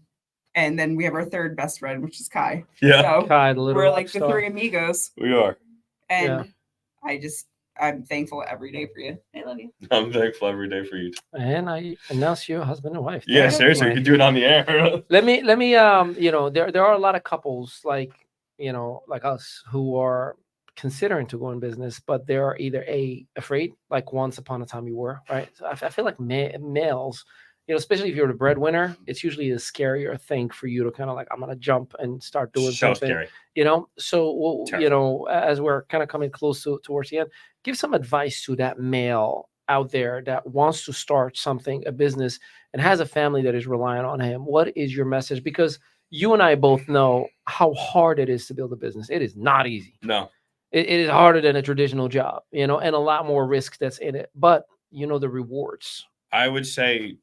S4: And then we have our third best friend, which is Kai.
S3: Yeah.
S4: So
S2: Kai, the little
S4: we're like
S2: star.
S4: the three amigos.
S3: We are.
S4: And I'm thankful every day for you. I love you.
S3: I'm thankful every day for you.
S2: And I announce you husband and wife.
S3: Yeah, seriously, we could do it on the air.
S2: Let me there are a lot of couples like us who are considering to go in business, but they're either afraid, like once upon a time you were, right? So I feel like males, especially if you're the breadwinner, it's usually a scarier thing for you to kind of like, I'm going to jump and start doing something,
S3: scary.
S2: So, as we're kind of coming close towards the end, give some advice to that male out there that wants to start something, a business, and has a family that is relying on him. What is your message? Because you and I both know how hard it is to build a business. It is not easy.
S3: No.
S2: It is harder than a traditional job, and a lot more risk that's in it. But the rewards.
S3: I would say,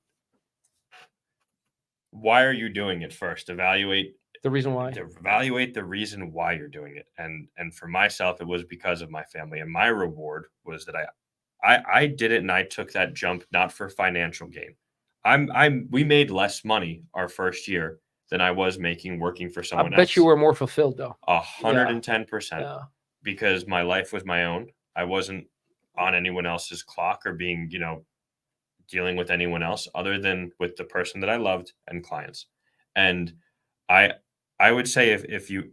S3: why are you doing it first? Evaluate
S2: the reason why.
S3: Evaluate the reason why you're doing it. And for myself, it was because of my family. And my reward was that I did it, and I took that jump not for financial gain. We made less money our first year than I was making working for someone else.
S2: I bet you were more fulfilled though.
S3: 110%.
S2: Yeah.
S3: Because my life was my own. I wasn't on anyone else's clock or being, dealing with anyone else other than with the person that I loved and clients. And I would say the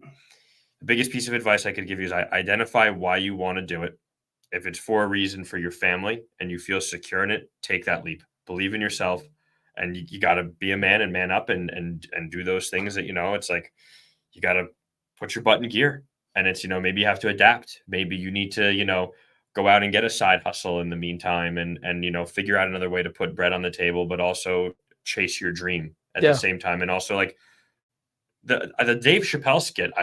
S3: biggest piece of advice I could give you is identify why you want to do it. If it's for a reason for your family and you feel secure in it, take that leap. Believe in yourself, and you got to be a man and man up and do those things that, it's like, you got to put your butt in gear. And it's, maybe you have to adapt. Maybe you need to, go out and get a side hustle in the meantime and figure out another way to put bread on the table, but also chase your dream at the same time. And also, like, the Dave Chappelle skit,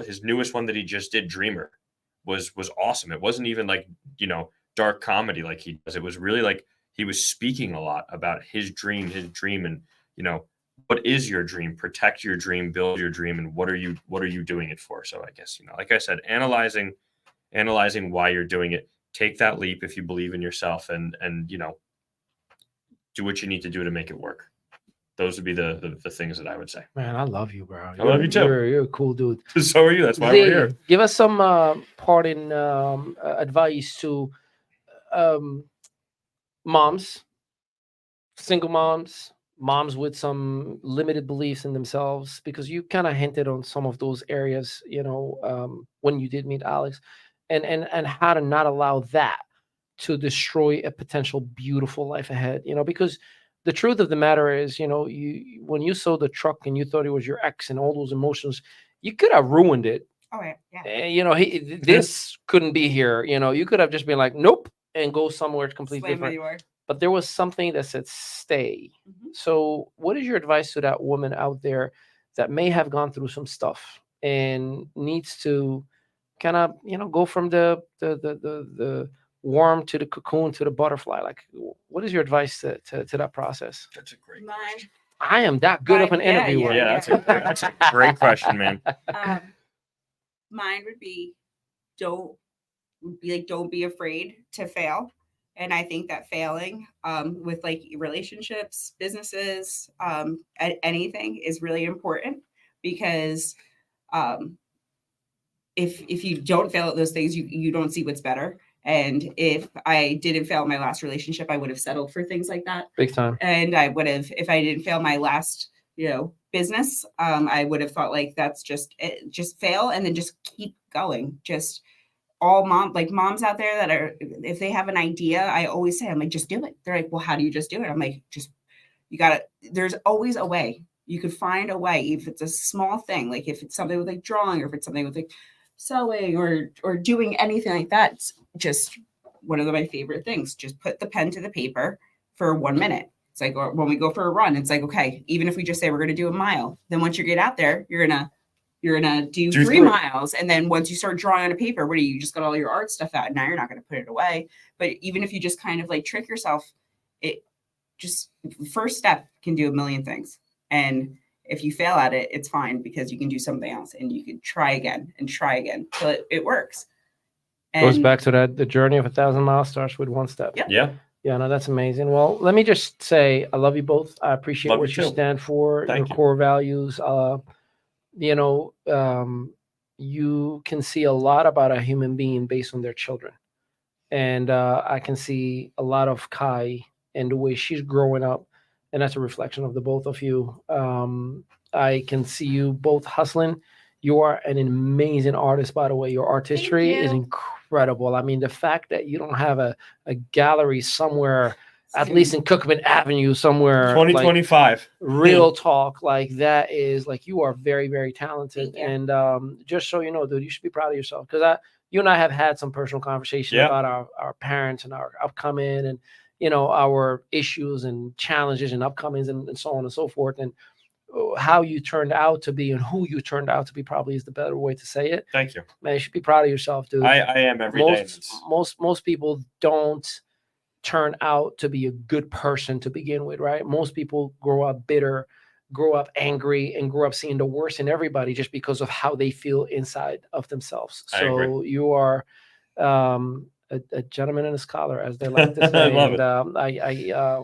S3: his newest one that he just did, Dreamer, was awesome. It wasn't even like, dark comedy like he does. It was really like he was speaking a lot about his dream and, what is your dream? Protect your dream, build your dream, and what are you doing it for? So I guess, like I said, analyzing why you're doing it, take that leap if you believe in yourself, and do what you need to do to make it work. Those would be the things that I would say.
S2: Man, I love you, bro.
S3: I love you too.
S2: You're a cool dude.
S3: So are you. That's why we're here.
S2: Give us some parting advice to moms, single moms with some limited beliefs in themselves, because you kind of hinted on some of those areas, when you did meet Alex, and how to not allow that to destroy a potential beautiful life ahead, because the truth of the matter is, when you saw the truck and you thought it was your ex and all those emotions, you could have ruined it.
S4: Oh yeah.
S2: This couldn't be here. You could have just been like, nope, and go somewhere completely different. But there was something that said stay. Mm-hmm. So what is your advice to that woman out there that may have gone through some stuff and needs to kind of, go from the worm to the cocoon to the butterfly? Like, what is your advice to that process?
S3: That's a great
S4: question.
S2: I am that good of an interviewer.
S3: Yeah, that's a great question, man.
S4: Mine would be don't be afraid to fail. And I think that failing with like relationships, businesses, anything is really important, because if you don't fail at those things, you don't see what's better. And if I didn't fail my last relationship, I would have settled for things like that.
S2: Big time.
S4: And I would have, if I didn't fail my last, business, I would have thought like, that's just fail and then just keep going. Just all moms out there that are, if they have an idea, I always say, I'm like, just do it. They're like, well, how do you just do it? I'm like, there's always a way. You could find a way, if it's a small thing, like if it's something with like drawing, or if it's something with like sewing or doing anything like that. It's just one of my favorite things. Just put the pen to the paper for 1 minute. It's like, or when we go for a run, it's like, okay, even if we just say we're going to do a mile, then once you get out there, you're going to do 3 miles. And then once you start drawing on a paper, what do you just got all your art stuff out? Now you're not going to put it away. But even if you just kind of like trick yourself, it just first step can do a million things. And if you fail at it, it's fine, because you can do something else and you can try again till it works. And
S2: goes back to that, the journey of 1,000 miles starts with one step.
S4: Yep.
S3: Yeah.
S2: Yeah, no, that's amazing. Well, let me just say, I love you both. I appreciate
S3: Love
S2: what
S3: you
S2: you
S3: too.
S2: stand for,
S3: Thank
S2: your
S3: you.
S2: core values. You can see a lot about a human being based on their children. And I can see a lot of Kai and the way she's growing up. And that's a reflection of the both of you. I can see you both hustling. You are an amazing artist, by the way. Your artistry is incredible. I mean, the fact that you don't have a gallery somewhere, at least in Cookman Avenue somewhere,
S3: 2025.
S2: like, real talk, like that is like, you are very, very talented.
S4: Thank
S2: And
S4: you.
S2: just so you know, dude, you should be proud of yourself, because you and I have had some personal conversation
S3: Yeah.
S2: about our parents and our upcoming, and our issues and challenges and upcomings, and so on and so forth, and how you turned out to be and who you turned out to be probably is the better way to say it.
S3: Thank you.
S2: Man, you should be proud of yourself, dude.
S3: I am every day.
S2: Most people don't turn out to be a good person to begin with, right? Most people grow up bitter, grow up angry, and grow up seeing the worst in everybody just because of how they feel inside of themselves.
S3: I
S2: So
S3: agree.
S2: you are a gentleman and a scholar, as they like to say.
S3: I love
S2: it.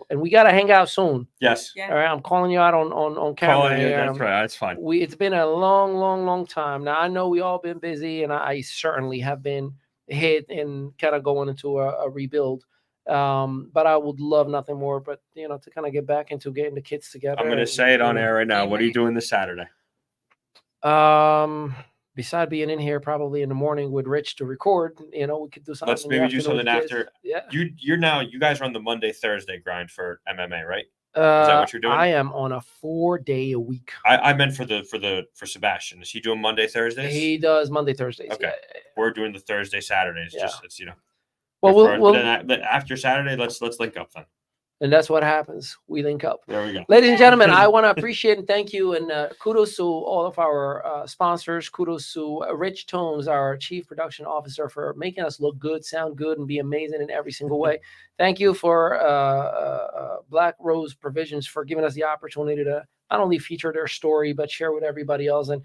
S2: And we got to hang out soon.
S3: Yes.
S4: Yeah.
S2: All right, I'm calling you out on camera
S3: Calling you,
S2: here.
S3: that's right. That's fine.
S2: It's been a long time. Now, I know we all been busy, and I certainly have been hit and kind of going into a rebuild. But I would love nothing more but to kind of get back into getting the kids together.
S3: I'm going to say it on air right now. What are you doing this Saturday?
S2: Besides being in here probably in the morning with Rich to record, we could do something.
S3: Let's maybe do something after.
S2: Yeah.
S3: You guys are on the Monday, Thursday grind for MMA, right? Is that what you're doing?
S2: I am on a 4-day a week.
S3: I meant for Sebastian. Is he doing Monday, Thursdays?
S2: He does Monday, Thursdays.
S3: Okay.
S2: Yeah.
S3: We're doing the Thursday, Saturdays.
S2: Yeah.
S3: Just it's
S2: Well,
S3: but after Saturday, let's link up then.
S2: And that's what happens. We link up.
S3: There we go.
S2: Ladies and gentlemen, I want to appreciate and thank you, and kudos to all of our sponsors. Kudos to Rich Tomes, our Chief Production Officer, for making us look good, sound good, and be amazing in every single way. Thank you for Black Rose Provisions for giving us the opportunity to not only feature their story, but share with everybody else, and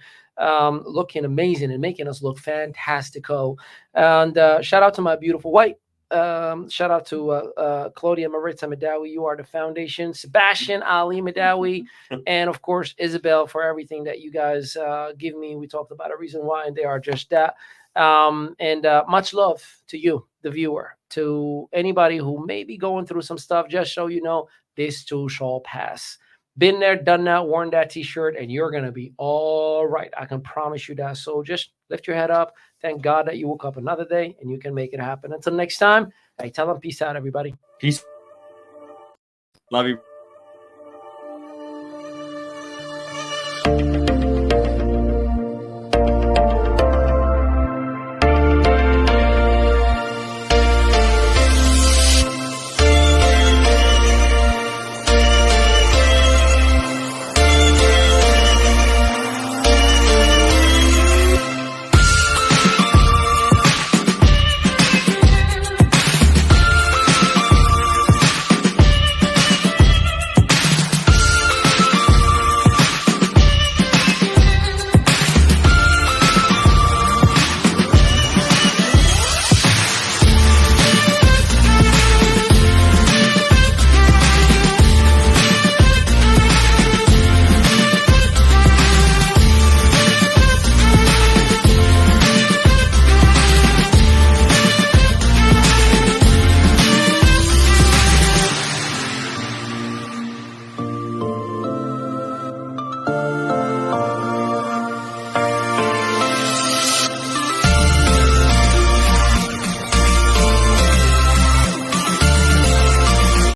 S2: looking amazing and making us look fantastico. And shout out to my beautiful wife. Shout out to Claudia Maritza Madawi. You are the foundation. Sebastian Ali Madawi, and of course Isabel, for everything that you guys give me. We talked about a reason why, and they are just that. And much love to you, the viewer, to anybody who may be going through some stuff. Just so you know, this too shall pass. Been there, done that, worn that t-shirt, and you're going to be all right. I can promise you that. So just lift your head up. Thank God that you woke up another day and you can make it happen. Until next time, hey, tell them peace out, everybody.
S3: Peace. Love you.